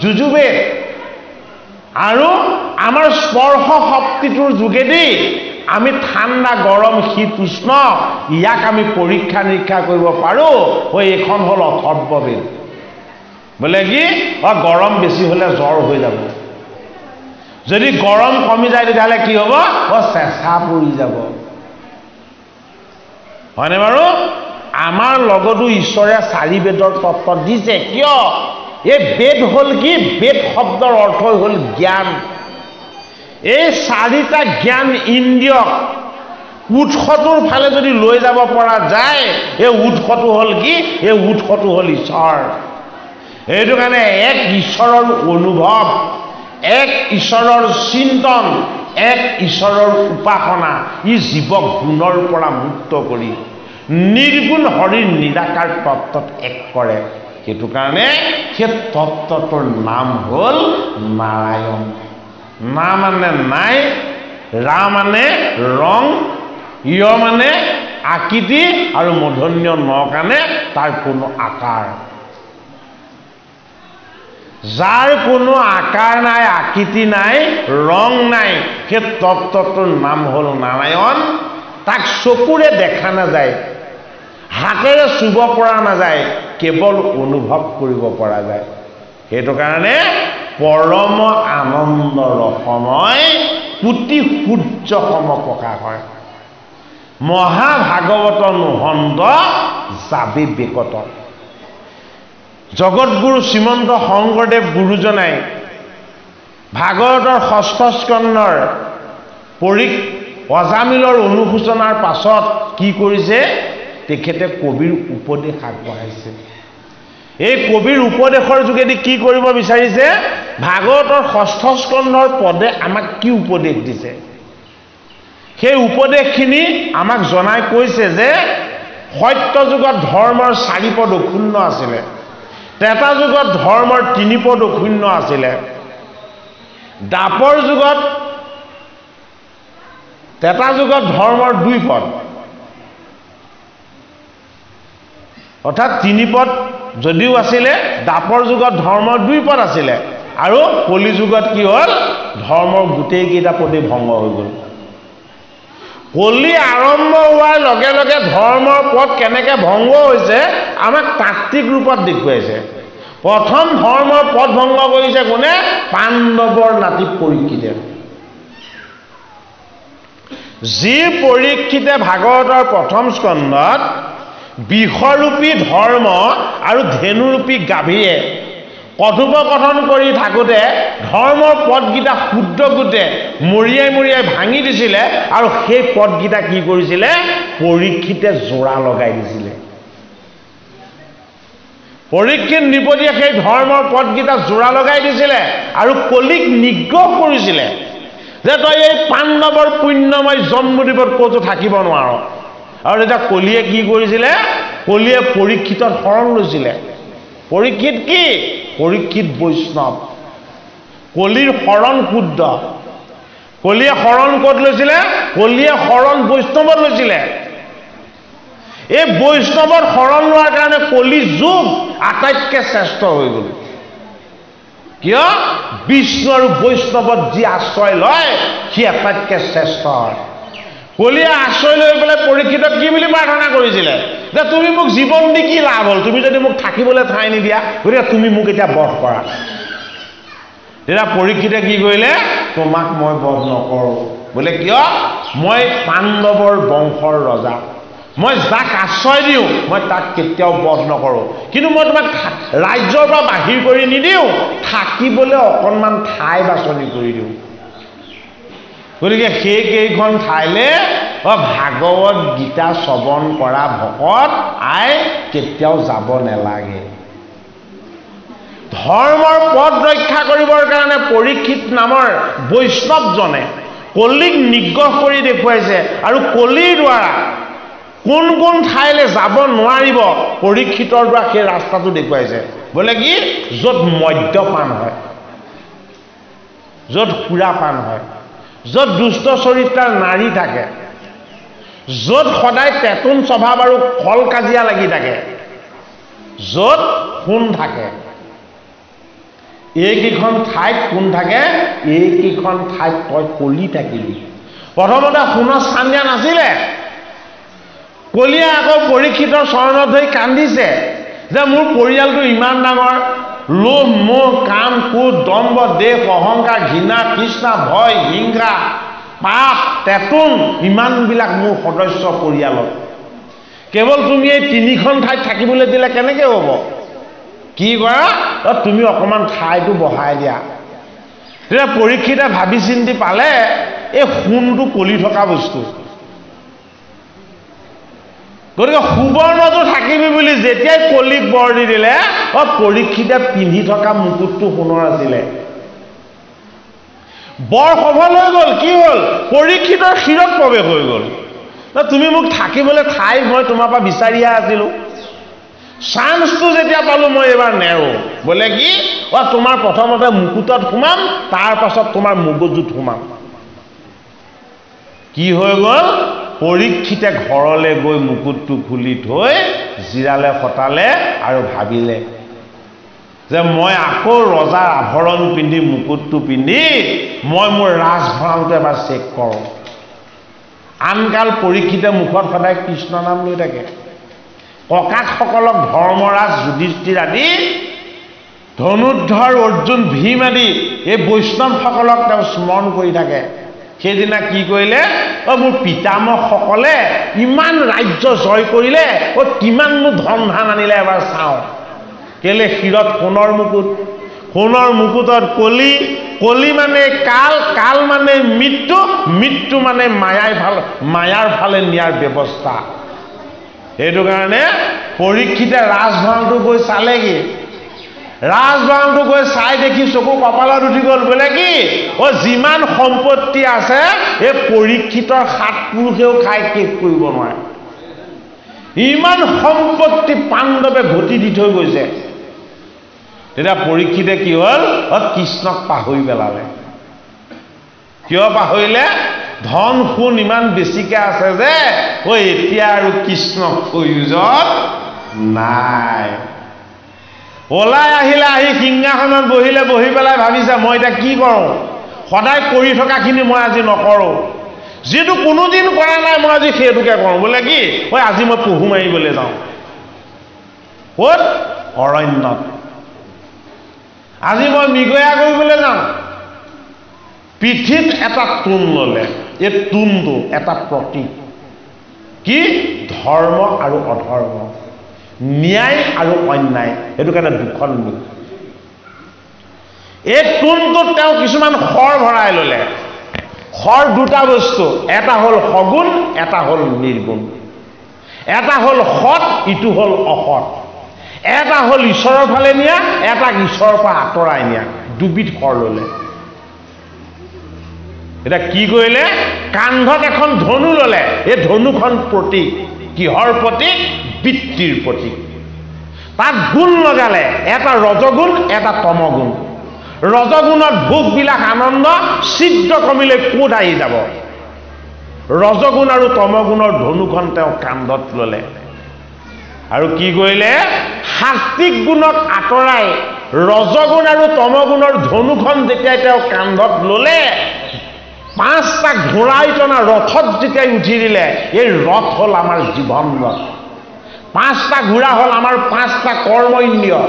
যুজুবেদ। আৰু আমাৰ স্পৰ্শ শক্তিটোৰ যোগেদি আমি ঠাণ্ডা, গৰম, শীত, উষ্ণ ইয়াক আমি পৰীক্ষা নিৰীক্ষা কৰিব পাৰোঁ। এইখন হ'ল অথৰ্ববেদ। বোলে কি? গৰম বেছি হ'লে জ্বৰ হৈ যাব। যদি গৰম কমি যায় তেতিয়াহ'লে কি হ'ব? চেঁচা পৰি যাব। হয়নে বাৰু? আমাৰ লগতো ঈশ্বৰে চাৰি বেদৰ তত্ত্ব দিছে। কিয়? এই বেদ হ'ল কি? বেদ শব্দৰ অৰ্থ হ'ল জ্ঞান। এই চাৰিটা জ্ঞান ইন্দ্ৰিয়ক উৎসটোৰ ফালে যদি লৈ যাব পৰা যায়, এই উৎসটো হ'ল কি? এই উৎসটো হ'ল ঈশ্বৰ। এইটো কাৰণে এক ঈশ্বৰৰ অনুভৱ, এক ঈশ্বৰৰ চিন্তন, এক ঈশ্বৰৰ উপাসনা ই জীৱক গুণৰ পৰা মুক্ত কৰি নিৰ্গুণ হৰিৰ নিৰাকাৰ তত্ত্বত এক কৰে। সেইটো কাৰণে সেই তত্ত্বটোৰ নাম হ'ল নাৰায়ণ। না মানে নাই, ৰা মানে ৰং, ইয় মানে আকৃতি আৰু মূৰ্ধন্য ন কাৰণে তাৰ কোনো আকাৰ। যাৰ কোনো আকাৰ নাই, আকৃতি নাই, ৰং নাই, সেই তত্ত্বটোৰ নাম হ'ল নাৰায়ণ। তাক চকুৰে দেখা নাযায়, হাতেৰে চুব পৰা নাযায়, কেৱল অনুভৱ কৰিব পৰা যায়। সেইটো কাৰণে পৰম আনন্দ ৰসময় কোটি সূৰ্য সম প্ৰকাশ হয়। মহাভাগৱত নোহন্দ যাবি বেকত। জগতগুৰু শ্ৰীমন্ত শংকৰদেৱ গুৰুজনাই ভাগৱতৰ ষষ্ঠ স্কন্ধৰ অজামিলৰ অনুশোচনাৰ পাছত কি কৰিছে? তেখেতে কবিৰ উপদেশ আগবঢ়াইছে। এই কবিৰ উপদেশৰ যোগেদি কি কৰিব বিচাৰিছে? ভাগৱতৰ ষষ্ঠ স্কন্ধৰ পদে আমাক কি উপদেশ দিছে, সেই উপদেশখিনি আমাক জনাই কৈছে যে সত্য যুগত ধৰ্মৰ 4 পদ অক্ষুণ্ণ আছিলে, ত্ৰেতা যুগত ধৰ্মৰ 3 পদ অক্ষুণ্ণ আছিলে, দ্বাপৰ যুগত ত্ৰেতা যুগত ধৰ্মৰ 2 পদ, অৰ্থাৎ 3 পদ যদিও আছিলে, দ্বাপৰ যুগত ধৰ্মৰ 2 পদ আছিলে, আৰু কলি যুগত কি হ'ল? ধৰ্মৰ গোটেইকেইটা পদেই ভংগ হৈ গ'ল। কলি আৰম্ভ হোৱাৰ লগে লগে ধৰ্মৰ পদ কেনেকৈ ভংগ হৈছে আমাক তাত্ত্বিক ৰূপত দেখুৱাইছে। প্ৰথম ধৰ্মৰ পদ ভংগ কৰিছে কোনে? পাণ্ডৱৰ নাতি পৰীক্ষিতে। যি পৰীক্ষিতে ভাগৱতৰ প্ৰথম স্কন্ধত বিষৰূপী ধৰ্ম আৰু ধেনুৰূপী গাভীয়ে কথোপকথন কৰি থাকোঁতে ধৰ্মৰ পদকেইটা শুদ্ধ গোটে মৰিয়াই মৰিয়াই ভাঙি দিছিলে, আৰু সেই পদকেইটা কি কৰিছিলে? পৰীক্ষিতে জোৰা লগাই দিছিলে। পৰীক্ষিত নৃপতিয়ে সেই ধৰ্মৰ পদকেইটা জোৰা লগাই দিছিলে আৰু কলিক নিগ্ৰহ কৰিছিলে যে তই এই পাণ্ডৱৰ পুণ্যময় জন্মদ্বীপত ক'তো থাকিব নোৱাৰ। আৰু তেতিয়া কলিয়ে কি কৰিছিলে? কলিয়ে পৰীক্ষিতত শৰণ লৈছিলে। পৰীক্ষিত কি? পৰীক্ষিত বৈষ্ণৱ। কলিৰ শৰণ শুদ্ধ। কলিয়ে শৰণ ক'ত লৈছিলে? কলিয়ে শৰণ বৈষ্ণৱত লৈছিলে। এই বৈষ্ণৱত শৰণ লোৱাৰ কাৰণে কলি যুগ আটাইতকৈ শ্ৰেষ্ঠ হৈ গ'ল। কিয়? বিষ্ণু আৰু বৈষ্ণৱত যি আশ্ৰয় লয় সি আটাইতকৈ শ্ৰেষ্ঠ হয়। কলিয়ে আশ্ৰয় লৈ পেলাই পৰীক্ষিতক কি বুলি প্ৰাৰ্থনা কৰিছিলে? যে তুমি মোক জীৱন দি কি লাভ হ'ল? তুমি যদি মোক থাকিবলৈ ঠাই নিদিয়া, গতিকে তুমি মোক এতিয়া বধ কৰা। তেতিয়া পৰীক্ষিতে কি কৰিলে? তোমাক মই বধ নকৰোঁ। বোলে কিয়? মই পাণ্ডৱৰ বংশৰ ৰজা, মই যাক আশ্ৰয় দিওঁ মই তাক কেতিয়াও বধ নকৰোঁ, কিন্তু মই তোমাক ৰাজ্যৰ পৰা বাহিৰ কৰি নিদিওঁ, থাকিবলৈ অকণমান ঠাই বাছনি কৰি দিওঁ। গতিকে সেইকেইখন ঠাইলৈ ভাগৱত গীতা শ্ৰৱণ কৰা ভকত আই কেতিয়াও যাব নালাগে। ধৰ্মৰ পদ ৰক্ষা কৰিবৰ কাৰণে পৰীক্ষিত নামৰ বৈষ্ণৱজনে কলিক নিগ্ৰহ কৰি দেখুৱাইছে, আৰু কলিৰ দ্বাৰা কোন কোন ঠাইলৈ যাব নোৱাৰিব পৰীক্ষিতৰ দ্বাৰা সেই ৰাস্তাটো দেখুৱাইছে। বোলে কি? য'ত মদ্যপান হয়, য'ত সুৰাপান হয়, য'ত দুষ্ট চৰিত্ৰৰ নাৰী থাকে, য'ত সদায় তেতুন স্বভাৱ আৰু কল কাজিয়া লাগি থাকে, য'ত সোণ থাকে, এইকেইখন ঠাইত কোন থাকে? এইকেইখন ঠাইত তই কলি থাকিবি। প্ৰথমতে সোণৰ স্থান দিয়া নাছিলে। কলিয়ে আকৌ পৰীক্ষিতৰ চৰণত ধৰি কান্দিছে যে মোৰ পৰিয়ালটো ইমান ডাঙৰ, লোভ মোহ কাম ক্ৰোধ দম্ভ দেশ অহংকাৰ ঘৃণা তৃষ্ণা ভয় হিংসা পাপ তেতুন ইমানবিলাক মোৰ সদস্য পৰিয়ালত, কেৱল তুমি এই 3খন ঠাইত থাকিবলৈ দিলে কেনেকৈ হ'ব? কি কৰা? তুমি অকণমান ঠাইটো বঢ়াই দিয়া। তেতিয়া পৰীক্ষিতে ভাবি চিন্তি পালে এই সোণটো কলি থকা বস্তু, গতিকে সুবৰ্ণটো থাকিবি বুলি যেতিয়াই কলিক বৰ দি দিলে পৰীক্ষিতে পিন্ধি থকা মুকুটটো সোণৰ আছিলে বৰ সফল হৈ গ'ল কি হ'ল পৰীক্ষিতৰ শিৰত প্ৰৱেশ হৈ গ'ল তুমি মোক থাকিবলৈ ঠাই মই তোমাৰ পৰা বিচাৰিয়া আছিলোঁ চান্সটো যেতিয়া পালোঁ মই এবাৰ নেৰো বোলে কি তোমাৰ প্ৰথমতে মুকুটত সোমাম তাৰ পাছত তোমাৰ মগজুত সোমাম কি হৈ গ'ল পৰীক্ষিতে ঘৰলৈ গৈ মুকুটটো খুলি থৈ জিৰালে ফটালে আৰু ভাবিলে যে মই আকৌ ৰজাৰ আভৰণ পিন্ধি মুকুটটো পিন্ধি মই মোৰ ৰাজভঁৰালটো এবাৰ চেক কৰোঁ আনকাল পৰীক্ষিতে মুখত সদায় কৃষ্ণ নাম লৈ থাকে ককাকসকলক ধৰ্মৰাজ যুধিষ্ঠিৰ আদি ধনুৰ্ধৰ অৰ্জুন ভীম আদি এই বৈষ্ণৱসকলক তেওঁ স্মৰণ কৰি থাকে সেইদিনা কি কৰিলে মোৰ পিতামহসকলে ইমান ৰাজ্য জয় কৰিলে কিমাননো ধন ধান আনিলে এবাৰ চাওঁ কেলে শিৰত সোণৰ মুকুটত কলি মানে কাল মানে মৃত্যু মানে মায়াৰ ফালে নিয়াৰ ব্যৱস্থা সেইটো কাৰণে পৰীক্ষিতে ৰাজভঁৰালটো গৈ চালেগৈ ৰাজভঁৰালটো গৈ চাই দেখি চকু কপালত উঠি গ'ল বোলে কি যিমান সম্পত্তি আছে এই পৰীক্ষিতৰ 7 পুৰুষেও খাই শেষ কৰিব নোৱাৰে ইমান সম্পত্তি পাণ্ডৱে ঘটি দি থৈ গৈছে তেতিয়া পৰীক্ষিতে কি হ'ল কৃষ্ণক পাহৰি পেলালে কিয় পাহৰিলে ধন সোণ ইমান বেছিকে আছে যে এতিয়া আৰু কৃষ্ণক প্ৰয়োজন নাই ওলাই আহিলে আহি সিংহাসনত বহি পেলাই ভাবিছে মই এতিয়া কি কৰোঁ সদায় কৰি থকাখিনি মই আজি নকৰোঁ যিটো কোনোদিন কৰা নাই মই আজি সেইটোকে কৰোঁ বোলে কি আজি মই পহু মাৰিবলৈ যাওঁ ক'ত অৰণ্যত আজি মই মৃগয়া কৰিবলৈ যাওঁ পিঠিত এটা তোণ ল'লে এই তোণটো এটা প্ৰতীক কি ধৰ্ম আৰু অধৰ্ম ন্যায় আৰু অন্যায় সেইটো কাৰণে দুখন মিল এই তোণটোত তেওঁ কিছুমান শৰ ভৰাই ল'লে শৰ দুটা বস্তু এটা হ'ল সগুণ এটা হ'ল নিৰ্গুণ এটা হ'ল সৎ ইটো হ'ল অসৎ এটা হ'ল ঈশ্বৰৰ ফালে নিয়া এটাক ঈশ্বৰৰ পৰা আঁতৰাই নিয়া দুবিধ শৰ ল'লে এটা কি কৰিলে কান্ধত এখন ধনু ল'লে এই ধনুখন প্ৰতীক কিহৰ প্ৰতীক বৃত্তিৰ প্ৰতীক তাত গুণ লগালে এটা ৰজগুণ এটা তমগুণ ৰজগুণত ভোগ বিলাস আনন্দ ছিদ্ৰ কমিলে কোট আহি যাব ৰজগুণ আৰু তমগুণৰ ধনুখন তেওঁ কান্ধত ল'লে আৰু কি কৰিলে সাত্বিক গুণক আঁতৰাই ৰজগুণ আৰু তমগুণৰ ধনুখন যেতিয়া তেওঁ কান্ধত ল'লে 5টা ঘোঁৰাই টনা ৰথত যেতিয়া উঠি দিলে এই ৰথ হ'ল আমাৰ জীৱন ৰথ 5টা ঘোঁৰা হ'ল আমাৰ 5টা কৰ্ম ইন্দ্ৰিয়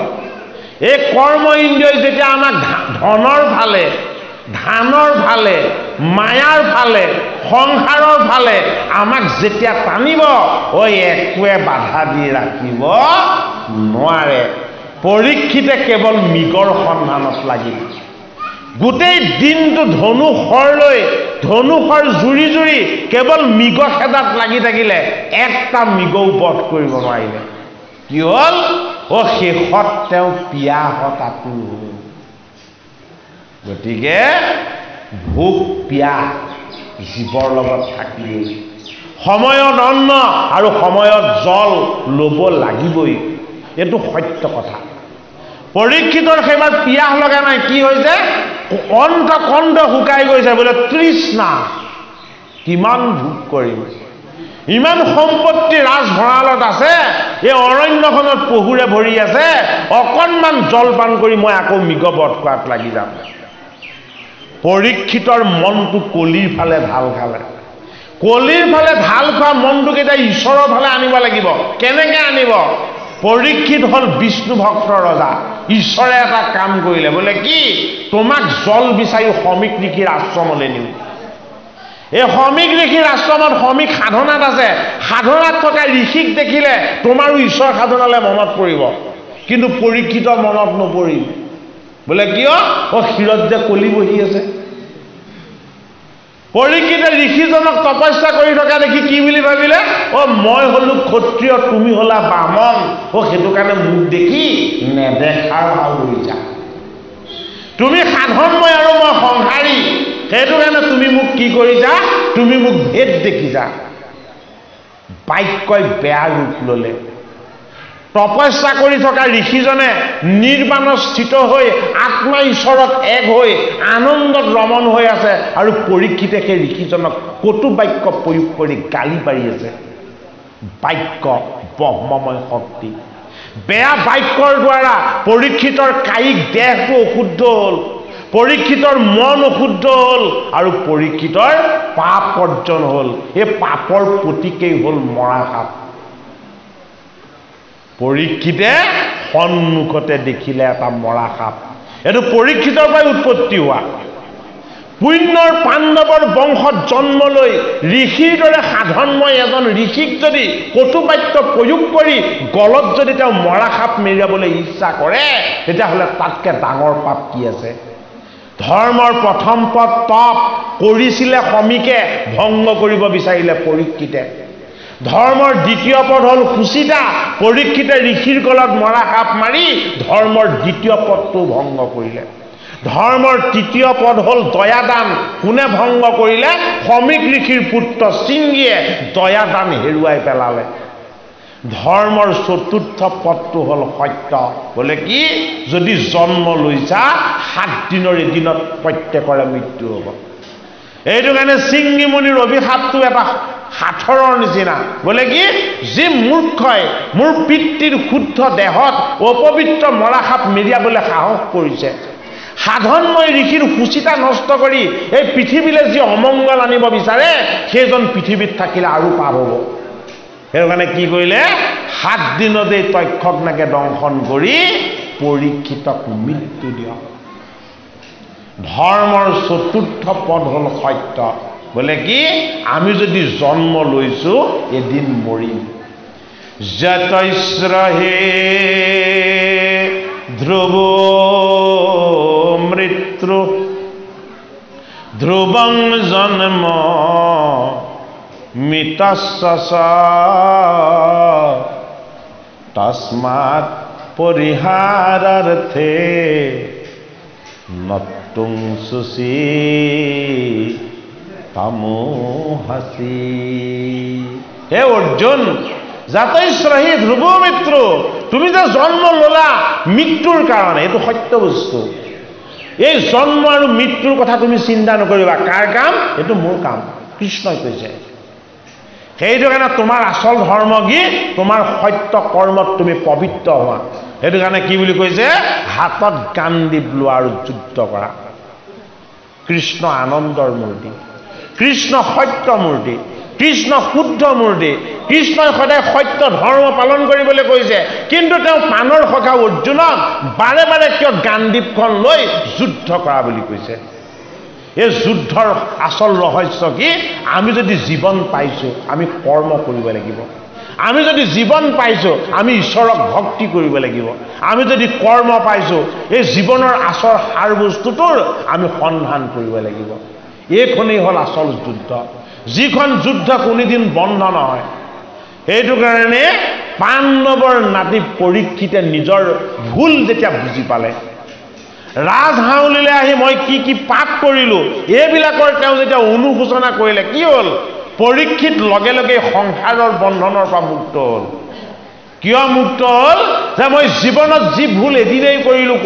এই কৰ্ম ইন্দ্ৰিয়ই যেতিয়া আমাক ধনৰ ফালে ধানৰ ফালে মায়াৰ ফালে সংসাৰৰ ফালে আমাক যেতিয়া টানিব একোৱে বাধা দি ৰাখিব নোৱাৰে পৰীক্ষিতে কেৱল মৃগৰ সন্ধানত লাগিল গোটেই দিনটো ধনু শৰ লৈ ধনু শৰ জুৰি কেৱল মৃগ খেদাত লাগি থাকিলে একটা মৃগও বধ কৰিব নোৱাৰিলে কি হ'ল শেষত তেওঁ পিয়াহত আতুৰ হ'ল গতিকে ভোক পিয়াহ জীৱৰ লগত থাকিলেই সময়ত অন্ন আৰু সময়ত জল ল'ব লাগিবই এইটো সত্য কথা পৰীক্ষিতৰ সেইবাৰ পিয়াহ লগা নাই কি হৈছে কণ্ঠ শুকাই গৈছে বোলে তৃষ্ণা কিমান ভোগ কৰিম ইমান সম্পত্তি ৰাজভঁৰালত আছে এই অৰণ্যখনত পহুৰে ভৰি আছে অকণমান জলপান কৰি মই আকৌ মৃগ বধ কৰাত লাগি যাম পৰীক্ষিতৰ মনটো কলিৰ ফালে ঢাল খালে কলিৰ ফালে ঢাল খোৱা মনটোক এতিয়া ঈশ্বৰৰ ফালে আনিব লাগিব কেনেকৈ আনিব পৰীক্ষিত হ'ল বিষ্ণু ভক্তৰ ৰজা ঈশ্বৰে এটা কাম কৰিলে বোলে কি তোমাক জল বিচাৰি সমীক ঋষিৰ আশ্ৰমলৈ নিওঁ এই সমীক ঋষিৰ আশ্ৰমত সমীক সাধনাত আছে সাধনাত থকা ঋষিক দেখিলে তোমাৰো ঈশ্বৰ সাধনালৈ মনত পৰিব কিন্তু পৰীক্ষিতৰ মনত নপৰিল বোলে কিয় শিৰত যে কলি বহি আছে পৰীক্ষিতে ঋষিজনক তপস্যা কৰি থকা দেখি কি বুলি ভাবিলে, মই হলো ক্ষত্ৰিয়, তুমি হলা বামন, সেইটো কাৰণে মোক দেখি নেদেখাৰ ভাও ধৰিছা। তুমি সাধনময় আৰু মই সংসাৰী, সেইটো কাৰণে তুমি মোক কি কৰিছা, তুমি মোক ভেদ দেখিছা। বাক্যই বেয়া ৰূপ ললে। তপস্যা কৰি থকা ঋষিজনে নিৰ্বাণত স্থিত হৈ আত্মা ঈশ্বৰত এক হৈ আনন্দত ৰমণ হৈ আছে, আৰু পৰীক্ষিতে সেই ঋষিজনক কটু বাক্য প্ৰয়োগ কৰি গালি পাৰি আছে। বাক্য ব্ৰহ্মময় শক্তি। বেয়া বাক্যৰ দ্বাৰা পৰীক্ষিতৰ কায়িক দেহটো অশুদ্ধ হ'ল, পৰীক্ষিতৰ মন অশুদ্ধ হ'ল, আৰু পৰীক্ষিতৰ পাপ অৰ্জন হ'ল। এই পাপৰ প্ৰতীকেই হ'ল মৰা সাপ। পৰীক্ষিতে সন্মুখতে দেখিলে এটা মৰা সাপ। এইটো পৰীক্ষিতৰ পৰাই উৎপত্তি হোৱা। পুণ্যৰ পাণ্ডৱৰ বংশত জন্ম লৈ ঋষিৰ দৰে সাধনময় এজন ঋষিক যদি কটু বাক্য প্ৰয়োগ কৰি গলত যদি তেওঁ মৰা সাপ মেৰিয়াবলৈ ইচ্ছা কৰে, তেতিয়াহ'লে তাতকৈ ডাঙৰ পাপ কি আছে? ধৰ্মৰ প্ৰথম পদ তপ কৰিছিলে সমীকে, ভংগ কৰিব বিচাৰিলে পৰীক্ষিতে। ধৰ্মৰ দ্বিতীয় পদ হ'ল সুচিতা, পৰীক্ষিতে ঋষিৰ গলত মৰা সাপ মাৰি ধৰ্মৰ দ্বিতীয় পদটো ভংগ কৰিলে। ধৰ্মৰ তৃতীয় পদ হ'ল দয়াদান, কোনে ভংগ কৰিলে? সমীক ঋষিৰ পুত্ৰ সিংহীয়ে দয়াদান হেৰুৱাই পেলালে। ধৰ্মৰ চতুৰ্থ পদটো হ'ল সত্য, বোলে কি? যদি জন্ম লৈছা 7 দিনৰ এদিনত প্ৰত্যেকৰে মৃত্যু হ'ব। এইটো কাৰণে সিংহী মুনিৰ অভিশাপটো এটা সাঁথৰৰ নিচিনা, বোলে কি? যি মূৰ্খই মোৰ পিতৃৰ শুদ্ধ দেহত অপবিত্ৰ মৰা সাপ মেৰিয়াবলৈ সাহস কৰিছে, সাধনময় ঋষিৰ সুচিতা নষ্ট কৰি এই পৃথিৱীলৈ যি অমংগল আনিব বিচাৰে, সেইজন পৃথিৱীত থাকিলে আৰু পাপ হ'ব। সেইটো কাৰণে কি কৰিলে? 7 দিনতে তক্ষকনাকে দংশন কৰি পৰীক্ষিতক মৃত্যু দিয়ক। ধৰ্মৰ চতুৰ্থ পদ হ'ল সত্য, বোলে কি? আমি যদি জন্ম লৈছো এদিন মৰিম। যতৈশ্ৰহে ধ্ৰুৱ মৃত্যু ধ্ৰুৱং জন্ম মৃতস্য তস্মাৎ পৰিহাৰাৰ্থে নতুং সুচি তামোহাসি। হে অৰ্জুন, জাতৈশ্ৰহী ধ্ৰুৱ মৃত্যু, তুমি যে জন্ম ললা মৃত্যুৰ কাৰণে, এইটো সত্য বস্তু। এই জন্ম আৰু মৃত্যুৰ কথা তুমি চিন্তা নকৰিবা। কাৰ কাম? এইটো মোৰ কাম, কৃষ্ণই কৈছে। সেইটো কাৰণে তোমাৰ আচল ধৰ্ম কি? তোমাৰ সত্য কৰ্মত তুমি পবিত্ৰ হোৱা। সেইটো কাৰণে কি বুলি কৈছে? হাতত গাণ্ডীৱ লোৱা আৰু যুদ্ধ কৰা। কৃষ্ণ আনন্দৰ মূৰ্তি, কৃষ্ণ সত্য মূৰ্তি, কৃষ্ণ শুদ্ধ মূৰ্তি। কৃষ্ণই সদায় সত্য ধৰ্ম পালন কৰিবলৈ কৈছে, কিন্তু তেওঁ পাণৰ সখা অৰ্জুনক বাৰে বাৰে কিয় গাণ্ডীৱখন লৈ যুদ্ধ কৰা বুলি কৈছে? এই যুদ্ধৰ আচল ৰহস্য কি? আমি যদি জীৱন পাইছো আমি কৰ্ম কৰিব লাগিব। আমি যদি জীৱন পাইছো আমি ঈশ্বৰক ভক্তি কৰিব লাগিব। আমি যদি কৰ্ম পাইছো এই জীৱনৰ আচল সাৰ বস্তুটোৰ আমি সন্ধান কৰিব লাগিব। এইখনেই হ'ল আচল যুদ্ধ, যিখন যুদ্ধ কোনোদিন বন্ধ নহয়। সেইটো কাৰণে পাণ্ডৱৰ নাতি পৰীক্ষিতে নিজৰ ভুল যেতিয়া বুজি পালে, ৰাজহাউলিলৈ আহি মই কি কি পাপ কৰিলো এইবিলাকৰ তেওঁ যেতিয়া অনুশোচনা কৰিলে, কি হ'ল? পৰীক্ষিত লগে লগে সংসাৰৰ বন্ধনৰ পৰা মুক্ত হ'ল। কিয় মুক্ত হ'ল? যে মই জীৱনত যি ভুল এদিনেই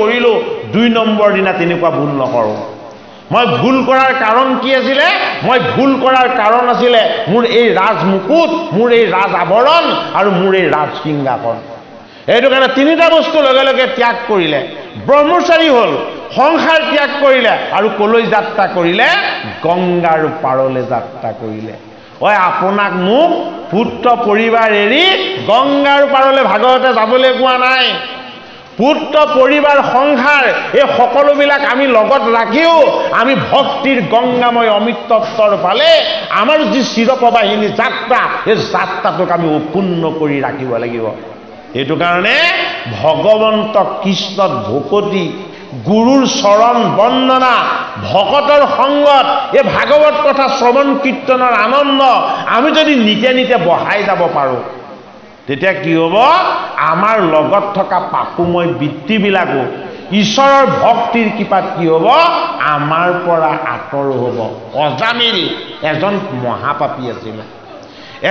কৰিলো 2 নম্বৰ দিনা তেনেকুৱা ভুল নকৰোঁ। মই ভুল কৰাৰ কাৰণ কি আছিলে? মই ভুল কৰাৰ কাৰণ আছিলে মোৰ এই ৰাজমুকুট, মোৰ এই ৰাজ আৱৰণ আৰু মোৰ এই ৰাজসিংহাসন। এইটো কাৰণে 3টা বস্তু লগে লগে ত্যাগ কৰিলে। ব্ৰহ্মচাৰী হ'ল, সংসাৰ ত্যাগ কৰিলে, আৰু কলৈ যাত্ৰা কৰিলে? গংগাৰ পাৰলৈ যাত্ৰা কৰিলে। আপোনাক মোক পুত্ৰ পৰিবাৰ এৰি গংগাৰ পাৰলৈ ভাগৱতে যাবলৈ কোৱা নাই। পুত্ৰ পৰিবাৰ সংসাৰ এই সকলোবিলাক আমি লগত ৰাখিও আমি ভক্তিৰ গংগাময় অমৃতত্বৰ ফালে আমাৰ যি চিৰপ্ৰবাহিনী যাত্ৰা, এই যাত্ৰাটোক আমি অপূৰ্ণ কৰি ৰাখিব লাগিব। সেইটো কাৰণে ভগৱন্ত কৃষ্ণত ভকতি গুৰুৰ চৰণ বন্দনা ভকতৰ সংগত এই ভাগৱত কথা শ্ৰৱণ কীৰ্তনৰ আনন্দ আমি যদি নিতে নিতে বহাই যাব পাৰোঁ তেতিয়া কি হ'ব আমাৰ লগত থকা পাপুময় বৃত্তিবিলাকো ঈশ্বৰৰ ভক্তিৰ কৃপাত কি হ'ব আমাৰ পৰা আঁতৰ হ'ব অজামিল এজন মহাপাপী আছিল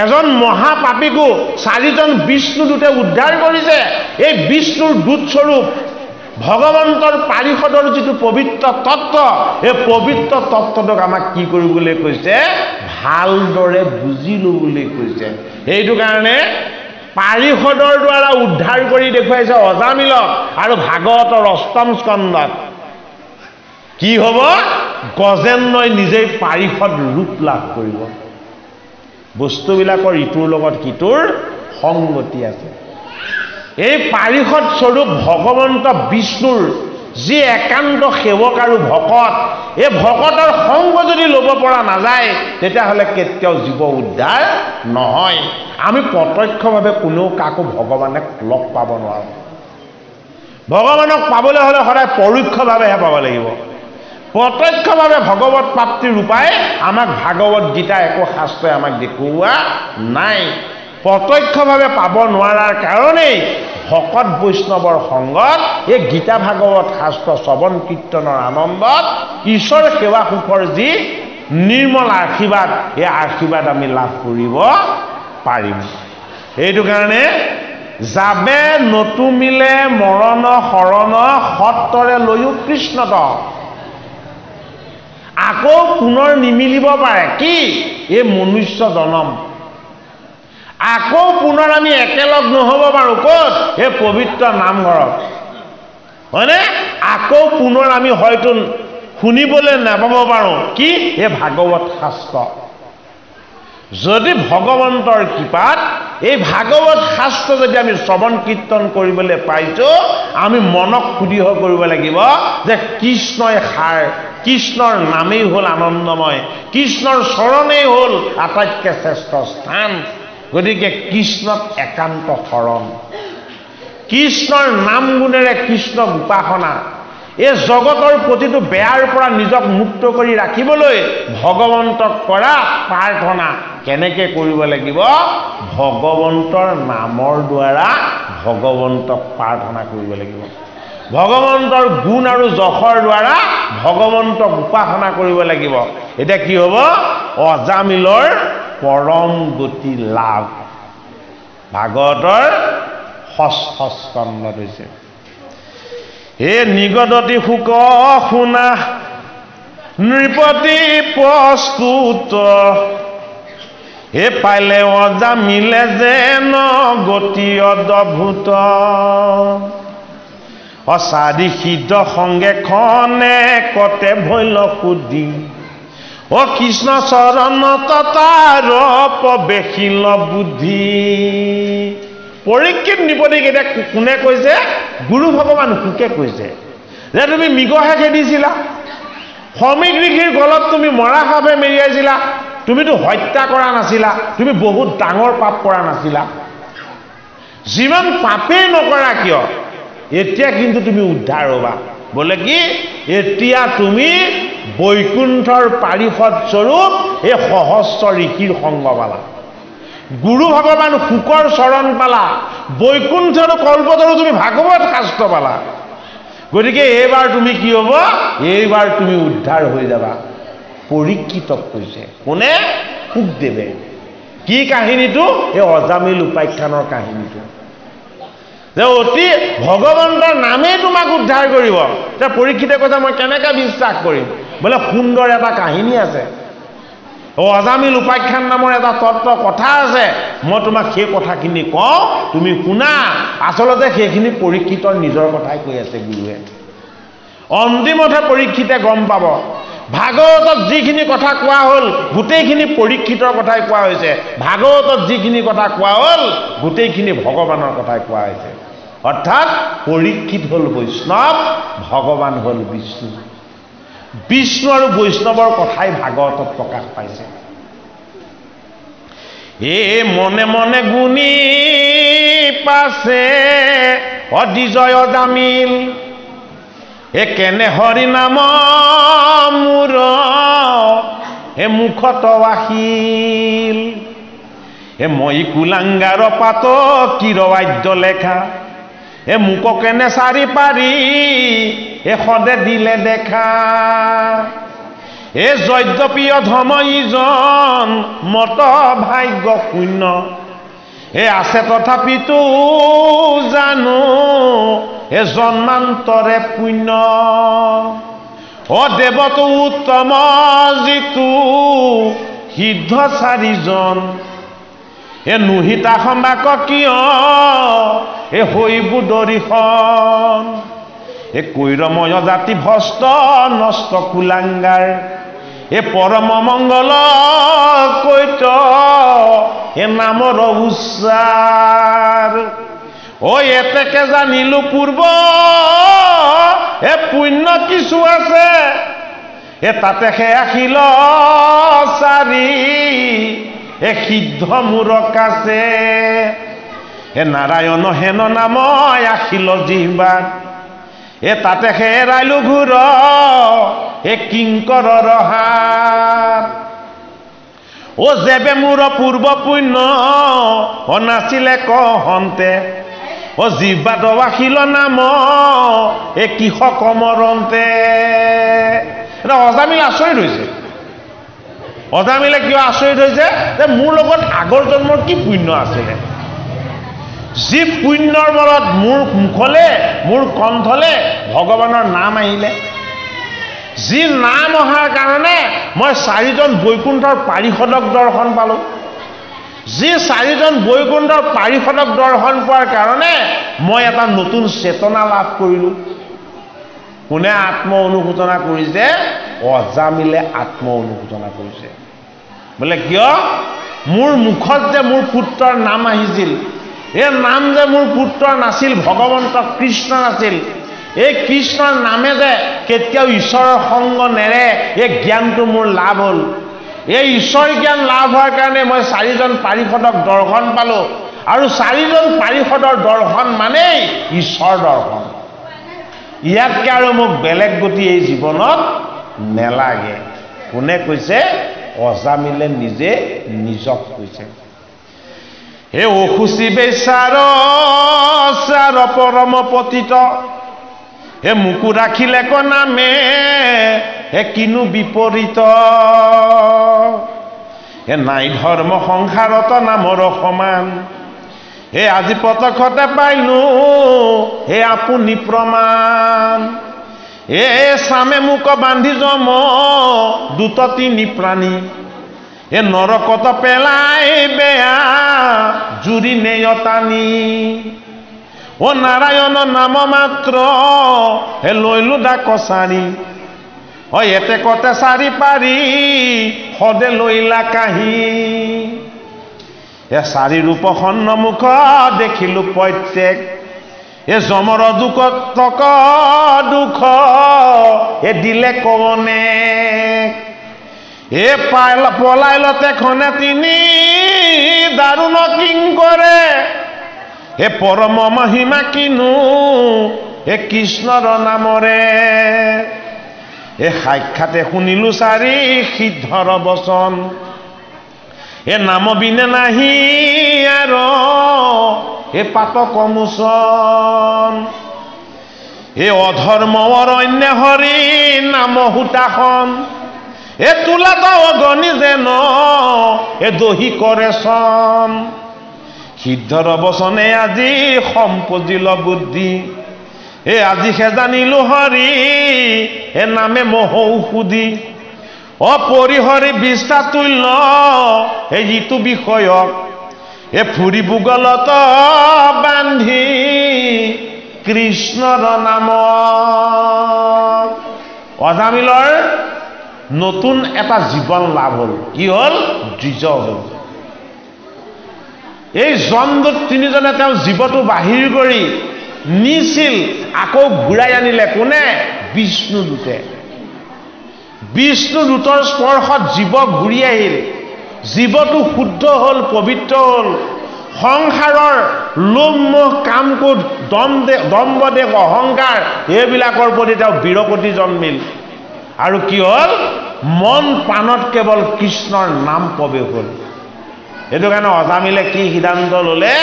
এজন মহাপাপীকো 4জন বিষ্ণুদূতে উদ্ধাৰ কৰিছে এই বিষ্ণুৰ দূতস্বৰূপ ভগৱন্তৰ পাৰিষদৰ যিটো পবিত্ৰ তত্ত্ব এই পবিত্ৰ তত্ত্বটোক আমাক কি কৰিবলৈ কৈছে ভালদৰে বুজি ল'বলৈ কৈছে এইটো কাৰণে পাৰিষদৰ দ্বাৰা উদ্ধাৰ কৰি দেখুৱাইছে অজামিলক আৰু ভাগৱতৰ 8ম স্কন্ধত কি হ'ব গজেন্দ্ৰই নিজেই পাৰিষদ ৰূপ লাভ কৰিব বস্তুবিলাকৰ ইটোৰ লগত সিটোৰ সংগতি আছে এই পাৰিষদ স্বৰূপ ভগৱন্ত বিষ্ণুৰ যি একান্ত সেৱক আৰু ভকত এই ভকতৰ সংগ যদি ল'ব পৰা নাযায় তেতিয়াহ'লে কেতিয়াও জীৱ উদ্ধাৰ নহয় আমি প্ৰত্যক্ষভাৱে কোনেও কাকো ভগৱানক লগ পাব নোৱাৰোঁ ভগৱানক পাবলৈ হ'লে সদায় পৰোক্ষভাৱেহে পাব লাগিব প্ৰত্যক্ষভাৱে ভগৱত প্ৰাপ্তিৰ উপায় আমাক ভাগৱত গীতা একো শাস্ত্ৰই আমাক দেখুওৱা নাই প্ৰত্যক্ষভাৱে পাব নোৱাৰাৰ কাৰণেই ভকত বৈষ্ণৱৰ সংগত এই গীতা ভাগৱত শাস্ত্ৰ শ্ৰৱণ কীৰ্তনৰ আনন্দত ঈশ্বৰ সেৱা সুখৰ যি নিৰ্মল আশীৰ্বাদ এই আশীৰ্বাদ আমি লাভ কৰিব পাৰিম এইটো কাৰণে যাবে নতুমিলে মৰণ শৰণ সত্তৰে লৈও কৃষ্ণত আকৌ পুনৰ নিমিলিব পাৰে কি এই মনুষ্য জনম আকৌ পুনৰ আমি একেলগ নহ'ব পাৰোঁ ক'ত এই পবিত্ৰ নামঘৰত হয়নে আকৌ পুনৰ আমি হয়তো শুনিবলৈ নাপাব পাৰোঁ কি এই ভাগৱত শাস্ত্ৰ যদি ভগৱন্তৰ কৃপাত এই ভাগৱত শাস্ত্ৰ যদি আমি শ্ৰৱণ কীৰ্তন কৰিবলৈ পাইছোঁ আমি মনক শুদ্ধি কৰিব লাগিব যে কৃষ্ণই সাৰ কৃষ্ণৰ নামেই হ'ল আনন্দময় কৃষ্ণৰ চৰণেই হ'ল আটাইতকৈ শ্ৰেষ্ঠ স্থান গতিকে কৃষ্ণক একান্ত শৰণ কৃষ্ণৰ নাম গুণেৰে কৃষ্ণক উপাসনা এই জগতৰ প্ৰতিটো বেয়াৰ পৰা নিজক মুক্ত কৰি ৰাখিবলৈ ভগৱন্তক কৰা প্ৰাৰ্থনা কেনেকৈ কৰিব লাগিব ভগৱন্তৰ নামৰ দ্বাৰা ভগৱন্তক প্ৰাৰ্থনা কৰিব লাগিব ভগৱন্তৰ গুণ আৰু যশৰ দ্বাৰা ভগৱন্তক উপাসনা কৰিব লাগিব এতিয়া কি হ'ব অজামিলৰ পৰম গতি লাভ ভাগৱতৰ 6ষ্ঠ স্কন্ধত হৈছে হে নিগদতি সুক শুনা নৃপতি প্ৰস্তুত হে পাইলে অজামিলে যেন গতি অদ্ভুত অচাদি সিদ্ধ সংগে খনে কতে ভৈল কুদি অ কৃষ্ণ চৰণ ততাৰ প্ৰৱেশিল বুদ্ধি পৰীক্ষিত নিপতিক এতিয়া কোনে কৈছে গুৰু ভগৱান সুকে কৈছে যে তুমি মৃগহে খেদিছিলা সমীক ঋষিৰ গলত তুমি মৰা সাপে মেৰিয়াইছিলা তুমিতো হত্যা কৰা নাছিলা তুমি বহুত ডাঙৰ পাপ কৰা নাছিলা যিমান পাপেই নকৰা কিয় এতিয়া কিন্তু তুমি উদ্ধাৰ হ'বা বোলে কি এতিয়া তুমি বৈকুণ্ঠৰ পাৰিষদ স্বৰূপ এই সহস্ৰ ঋষিৰ সংগ পালা গুৰু ভগৱান শুকৰ চৰণ পালা বৈকুণ্ঠৰ কল্পতৰু তুমি ভাগৱত শাস্ত্ৰ পালা গতিকে এইবাৰ তুমি কি হ'ব এইবাৰ তুমি উদ্ধাৰ হৈ যাবা পৰীক্ষিতক কৈছে কোনে শুকদেৱে কি কাহিনীটো এই অজামিল উপাখ্যানৰ কাহিনীটো যে অতি ভগৱন্তৰ নামেই তোমাক উদ্ধাৰ কৰিব এতিয়া পৰীক্ষিতে কৈছে মই কেনেকৈ বিশ্বাস কৰিম বোলে সুন্দৰ এটা কাহিনী আছে অজামিল উপাখ্যান নামৰ এটা তত্ত্ব কথা আছে মই তোমাক সেই কথাখিনি কওঁ তুমি শুনা আচলতে সেইখিনি পৰীক্ষিতৰ নিজৰ কথাই কৈ আছে গুৰুৱে অন্তিমতে পৰীক্ষিতে গম পাব ভাগৱতত যিখিনি কথা কোৱা হ'ল গোটেইখিনি পৰীক্ষিতৰ কথাই কোৱা হৈছে ভাগৱতত যিখিনি কথা কোৱা হ'ল গোটেইখিনি ভগৱানৰ কথাই কোৱা হৈছে অৰ্থাৎ পৰীক্ষিত হ'ল বৈষ্ণৱ ভগৱান হ'ল বিষ্ণু বিষ্ণু আৰু বৈষ্ণৱৰ কথাই ভাগৱতত প্ৰকাশ পাইছে এ মনে মনে গুণী পাছে অদিজয় অজামিল কেনে হৰি নাম মোৰ মুখত আহিল মই কুলাংগাৰ পাত কিৰবাদ্য লেখা মোক কেনে চাৰি পাৰি সদে দিলে দেখা যদ্যপিয় ধম ইজন মত ভাগ্য শূন্য আছে তথাপিতো জানো জন্মান্তৰে পুণ্য দেৱতো উত্তম যিটো সিদ্ধ চাৰিজন নুহিতা সম্বাক কিয় হৈব দৰিখন কৈৰময় জাতি ভস্ত নষ্ট কুলাংগাৰ পৰম মংগল কৈত নামৰ উচ্চাৰ এতেকে জানিলো পূৰ্ব পুণ্য কিছু আছে তাতে সে আহিল চাৰি সিদ্ধ মূৰ কাছে নাৰায়ণ হেন নাম আহিল জিহ্বাত তাতে হেৰাইলো ঘূৰ কিংকৰৰ হাত যেবে মোৰ পূৰ্ব পুণ্য নাছিলে কহন্তে জিহ্বাত আহিল নাম কিহ কমৰন্তে অজামিল আচৰিত হৈছে অজামিলে কিয় আচৰিত হৈছে যে মোৰ লগত আগৰ জন্মৰ কি পুণ্য আছিলে যি পুণ্যৰ বলত মোৰ মুখলে মোৰ কণ্ঠলে ভগৱানৰ নাম আহিলে যি নাম অহাৰ কাৰণে মই চাৰিজন বৈকুণ্ঠৰ পাৰিষদক দৰ্শন পালোঁ যি চাৰিজন বৈকুণ্ঠৰ পাৰিষদক দৰ্শন পোৱাৰ কাৰণে মই এটা নতুন চেতনা লাভ কৰিলোঁ কোনে আত্ম অনুশোচনা কৰিছে অজামিলে আত্ম অনুশোচনা কৰিছে বোলে কিয় মোৰ মুখত যে মোৰ পুত্ৰৰ নাম আহিছিল নাম যে মোৰ পুত্ৰ নাছিল ভগৱন্ত কৃষ্ণ নাছিল কৃষ্ণৰ নামে যে কেতিয়াও ঈশ্বৰৰ সংগ নেৰে জ্ঞানটো মোৰ লাভ হ'ল ঈশ্বৰ জ্ঞান লাভ হোৱাৰ কাৰণে মই চাৰিজন পাৰিষদক দৰ্শন পালোঁ আৰু চাৰিজন পাৰিষদৰ দৰ্শন মানেই ঈশ্বৰ দৰ্শন ইয়াতকৈ আৰু মোক বেলেগ গতি এই জীৱনত নেলাগে কোনে কৈছে অজামিলে নিজে নিজক কৈছে অসুচি বেচাৰ চাৰ পৰম পতিত মোকো ৰাখিলে ক নামে কিনো বিপৰীত নাই ধৰ্ম সংসাৰত নামৰ সমান আজি প্ৰত্যক্ষতে পাইলো আপুনি প্ৰমাণ চামে মোক বান্ধি জম দুত তিনি প্ৰাণী নৰকত পেলাই বেয়া জুৰি নেয়তানি নাৰায়ণ নাম মাত্ৰ লৈলো দা কছাৰী এতে কতে চাৰি পাৰি সদে লৈলা কাহি চাৰি ৰূপ সন্মুখ দেখিলো প্ৰত্যেক যমৰ দুখ দুখ দিলে কনে পলাইলতে খনে তিনি দাৰুণ কিং কৰে পৰম মহিমা কিনো কৃষ্ণৰ নামৰে সাক্ষাতে শুনিলো চাৰি সিদ্ধৰ বচন নাম বিনে নাহি আৰু পাতক মোচন অধৰ্ম অৰণ্য হৰি নাম সূতাখন তোলাত অগণি যেন দহি কৰে চন সিদ্ধৰ বচনে আজি সম্পজিল বুদ্ধি আজিহে জানিলো হৰি নামে মহৌষুধি অপৰিহৰি বিষ্ঠা তুল্য যিটো বিষয়ক ফুৰিব গলত বান্ধি কৃষ্ণৰ নাম অজামিলৰ নতুন এটা জীৱন লাভ হ'ল কি হ'ল দ্বিজ হ'ল এই জমদূত তিনিজনে তেওঁ জীৱটো বাহিৰ কৰি নিছিল আকৌ ঘূৰাই আনিলে কোনে বিষ্ণুদূতে বিষ্ণুদূতৰ স্পৰ্শত জীৱ ঘূৰি আহিল জীৱটো শুদ্ধ হ'ল পবিত্ৰ হ'ল সংসাৰৰ লোভ-মোহ কামক্ৰোধ দম্ভদেহ অহংকাৰ এইবিলাকৰ প্ৰতি তেওঁ বিৰকতি জন্মিল আৰু কি হ'ল মন প্ৰাণত কেৱল কৃষ্ণৰ নাম প্ৰৱেশ হ'ল এইটো কাৰণে অজামিলে কি সিদ্ধান্ত ল'লে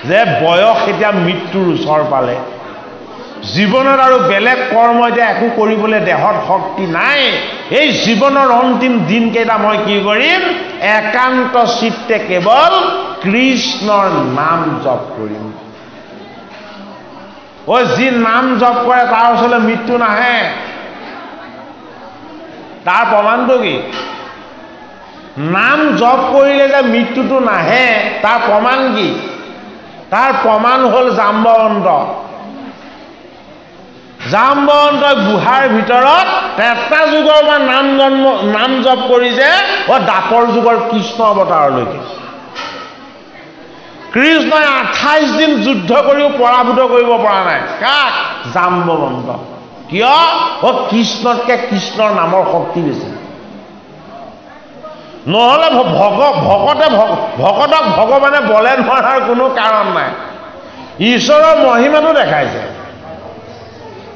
যে বয়স এতিয়া মৃত্যুৰ ওচৰ পালে জীৱনত আৰু বেলেগ কৰ্ম এতিয়া একো কৰিবলৈ দেহত শক্তি নাই এই জীৱনৰ অন্তিম দিনকেইটা মই কি কৰিম একান্ত চিত্তে কেৱল কৃষ্ণৰ নাম জপ কৰিম যি নাম জপ কৰে তাৰ ওচৰলৈ মৃত্যু নাহে তাৰ প্ৰমাণটো কি নাম জপ কৰিলে যে মৃত্যুটো নাহে তাৰ প্ৰমাণ কি তাৰ প্ৰমাণ হ'ল জাম্বৱন্তই গুহাৰ ভিতৰত 13 যুগৰ পৰা নাম জপ কৰিছে দাপৰ যুগৰ কৃষ্ণ অৱতাৰলৈকে কৃষ্ণই 28 দিন যুদ্ধ কৰিও পৰাভূত কৰিব পৰা নাই কাক জাম্বৱন্ত কিয় কৃষ্ণতকৈ কৃষ্ণৰ নামৰ শক্তি বেছি নহ'লে ভকতক ভগৱানে বলে নোৱাৰাৰ কোনো কাৰণ নাই ঈশ্বৰৰ মহিমাটো দেখাইছে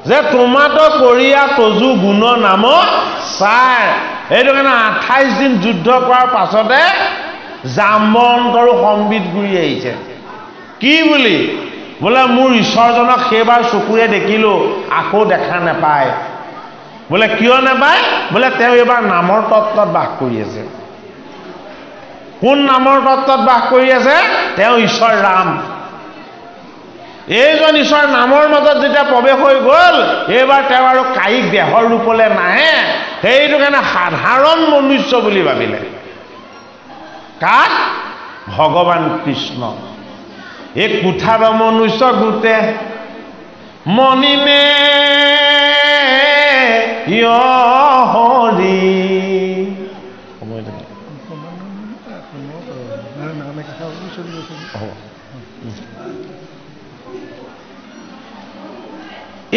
যে তোমাতো কৰিয়া তজু গুণ নাম চাৰ এইটো কাৰণে 28 দিন যুদ্ধ কৰাৰ পাছতে জাম্বৱন্তৰো সম্বিত ঘূৰি আহিছে কি বুলি বোলে মোৰ ঈশ্বৰজনক সেইবাৰ চকুৰে দেখিলো আকৌ দেখা নাপায় বোলে কিয় নাপায় বোলে তেওঁ এইবাৰ নামৰ তত্ত্বত বাস কৰি আছে কোন নামৰ তত্ত্বত বাস কৰি আছে তেওঁ ঈশ্বৰ ৰাম এইজন ঈশ্বৰ নামৰ মাজত যেতিয়া প্ৰৱেশ হৈ গ'ল এইবাৰ তেওঁ আৰু কায়িক দেহৰ ৰূপলৈ নাহে সেইটো কাৰণে সাধাৰণ মনুষ্য বুলি ভাবিলে কাক ভগৱান কৃষ্ণ এই কোঠাৰ মনুষ্য গোটে মনিনে হৰি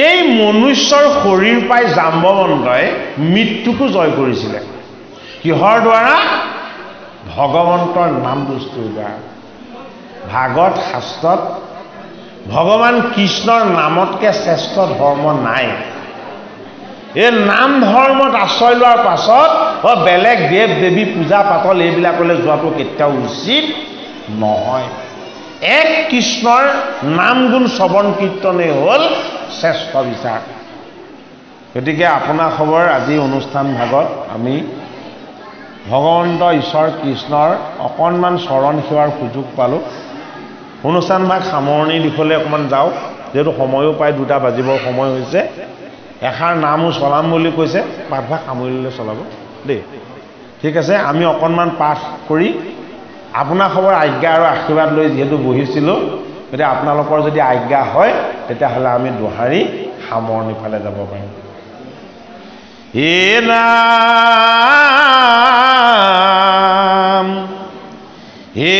এই মনুষ্যৰ শৰীৰ পাই জাম্বৱন্তই মৃত্যুকো জয় কৰিছিলে কিহৰ দ্বাৰা ভগৱন্তৰ নাম বস্তুৰ দ্বাৰা ভাগৱত শাস্ত্ৰত ভগৱান কৃষ্ণৰ নামতকৈ শ্ৰেষ্ঠ ধৰ্ম নাই এই নাম ধৰ্মত আশ্ৰয় লোৱাৰ পাছত বেলেগ দেৱ দেৱী পূজা পাতল এইবিলাকলৈ যোৱাটো কেতিয়াও উচিত নহয় এক কৃষ্ণৰ নাম গুণ শ্ৰৱণ কীৰ্তনেই হ'ল শ্ৰেষ্ঠ বিচাৰ গতিকে আপোনাৰ খবৰ আজি অনুষ্ঠান ভাগত আমি ভগৱন্ত ঈশ্বৰ কৃষ্ণৰ অকণমান চৰণ সেৱাৰ সুযোগ পালোঁ অনুষ্ঠান ভাগ সামৰণি দিশলৈ অকণমান যাওক যেহেতু সময়ো প্ৰায় 2টা বাজিবৰ সময় হৈছে এষাৰ নামো চলাম বুলি কৈছে পাঠভাগ সামৰিলে চলাব দেই ঠিক আছে আমি অকণমান পাঠ কৰি আপোনাৰ খবৰ আজ্ঞা আৰু আশীৰ্বাদ লৈ যিহেতু বহিছিলোঁ গতিকে আপোনালোকৰ যদি আজ্ঞা হয় তেতিয়াহ'লে আমি দোহাৰি সামৰণি ফালে যাব পাৰিম হে নাম হে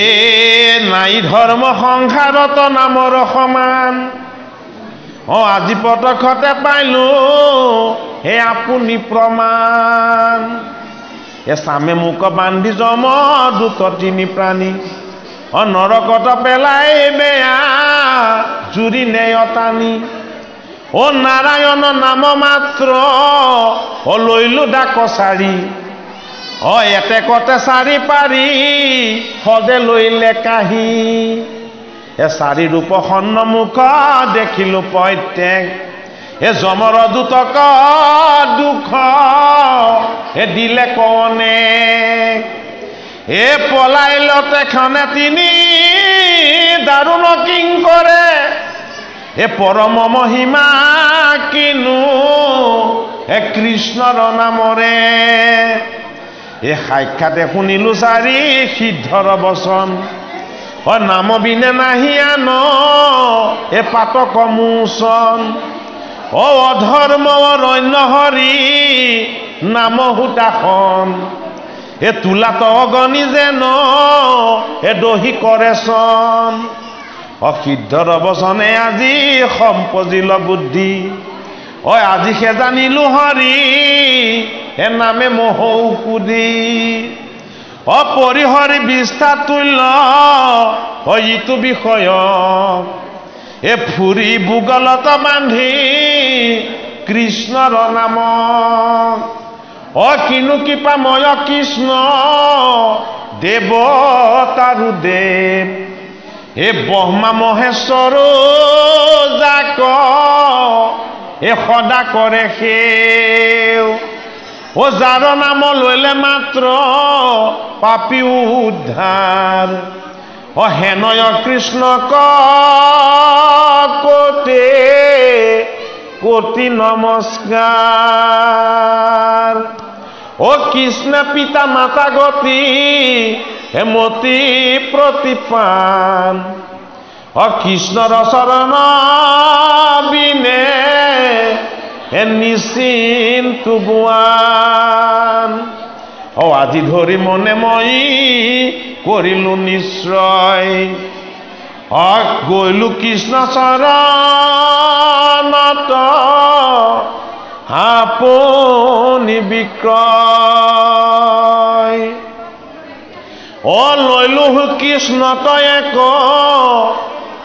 নাই ধৰ্ম সংসাৰত নামৰ সমান আজি প্ৰত্যক্ষতে পাইলোঁ হে আপুনি প্ৰমাণ চামে মোক বান্ধি জম দুত 3 প্ৰাণী নৰকত পেলাই বেয়া জুৰি নেয়তানি নাৰায়ণ নাম মাত্ৰ লৈলো ডাক চাৰি এতেকতে চাৰি পাৰি সদে লৈলে কাহি চাৰি ৰূপ সন্মুখ দেখিলো প্ৰত্যেক যমৰ দুতক দুখ দিলে কনে পলাইল তেখনে 3 দাৰুণ কিং কৰে পৰম মহিমা কিনো কৃষ্ণৰ নামৰে সাক্ষাতে শুনিলো 4 সিদ্ধৰ বচন নাম বিনে নাহি আন পাতক মোচন অধৰ্ম অৰণ্য হৰি নাম হুতাখন তোলাত অগণি যেন দহি কৰে চন সিদ্ধৰ বচনে আজি সম্পজিল বুদ্ধি আজি সে জানিলো হৰি নামে মহৌ কুদি অপৰিহৰি বিষ্ঠা তুল্য ইটো বিষয় এ ফুৰি ভূগলত বান্ধি কৃষ্ণৰ নাম কিনু কৃপাময় কৃষ্ণ দেৱতাৰু দেৱ এ ব্ৰহ্মা মহেশ্বৰ যাক এ সদা কৰে সেও যাৰ নাম লৈলে মাত্ৰ পাপী উদ্ধাৰ হেনয় কৃষ্ণ কোটি কোটি নমস্কাৰ কৃষ্ণ পিতা মাতা গতি হেমতি প্ৰতিপান কৃষ্ণৰ চৰণ বিনে নিশ্চিন্তু গুৱান আজি ধৰি মনে মই কৰিলো নিশ্চয় গৈলো কৃষ্ণ চৰণত আপুনি বিক্ৰয় লৈলো কৃষ্ণ তই এক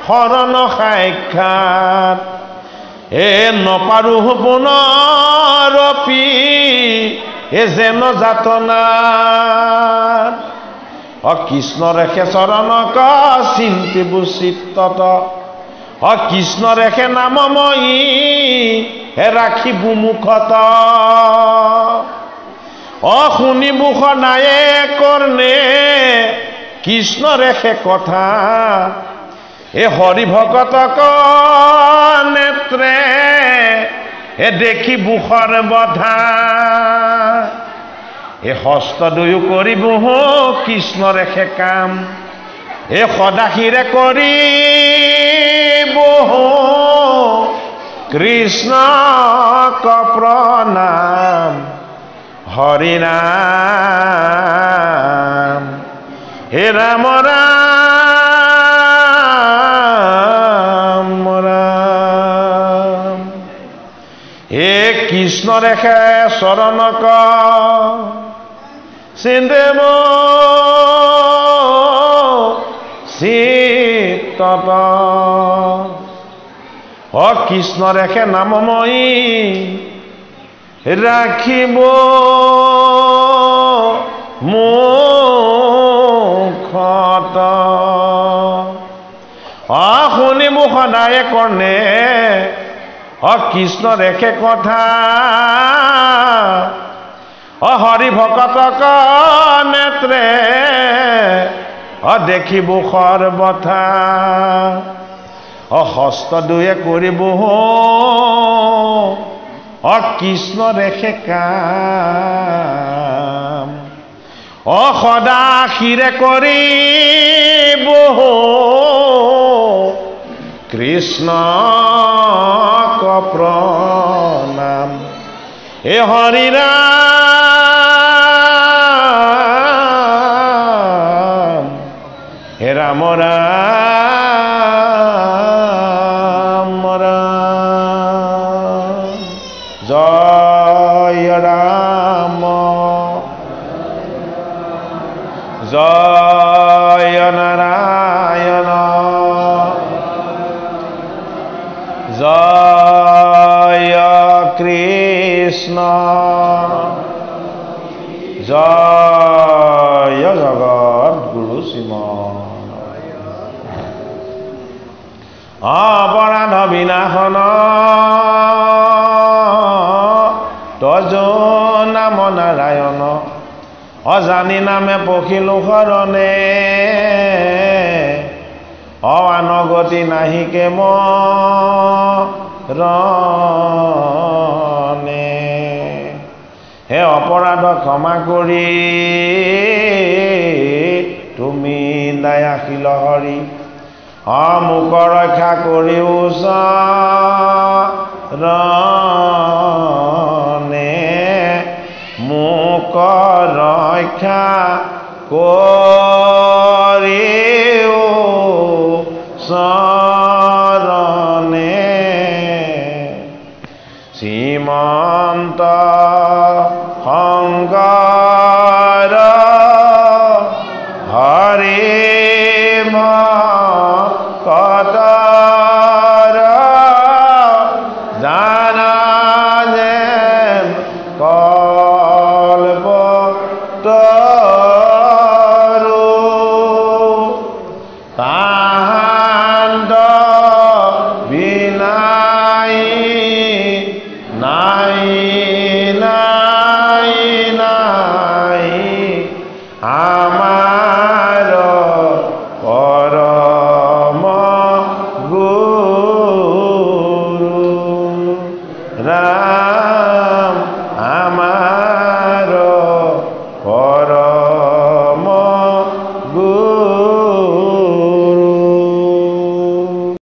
শৰণ সাক্ষাৎ নপাৰো পুনৰপি যেন যাতনাত কৃষ্ণ ৰেখে চৰণক চিন্তিবু চিত্তত কৃষ্ণ ৰেখে নামময়ী ৰাখিবু মুখত শুনিবু সদায়ে কৰ্ণে কৃষ্ণ ৰেখে কথা হৰি ভকতক নেত্ৰে দেখিবু সৰ্বথা হস্ত দুয়ো কৰিবু কৃষ্ণ ৰেখে কাম সদাশিৰে কৰিবু কৃষ্ণক প্ৰণাম হৰি নাম হে ৰাম ৰাম ৰাম কৃষ্ণ ৰেখে চৰণক চিন্দেব চিত্তত কৃষ্ণ ৰেখে নামময়ী ৰাখিব মুখত শুনিব সদায়ে কৰ্ণে কৃষ্ণ ৰেখে কথা হৰি ভকতক নেত্ৰে দেখিব সৰ্বথা হস্ত দুয়ে কৰিব কৃষ্ণ ৰেখে কাম সদা শিৰে কৰিব কৃষ্ণক প্ৰণাম হৰি ৰাম হে ৰাম ৰাম ৰাম জয় ৰাম জয় নাৰায়ণ জয় কৃষ্ণ জয় জগত গুৰু শ্ৰীমন অপৰাধ বিনাশন তজ নাম নাৰায়ণ অজানি নামে পখিলো শৰণে আনগতি নাহিকে মৰণে হে অপৰাধ ক্ষমা কৰি তুমি দয়াশীল হৰি মোক ৰক্ষা কৰি চৰণে মোক ৰক্ষা কৰি চৰণে শ্ৰীমন্ত শংকৰ তাহান্ত বিনাই নাই নাই নাই আমাৰ পৰম গুৰু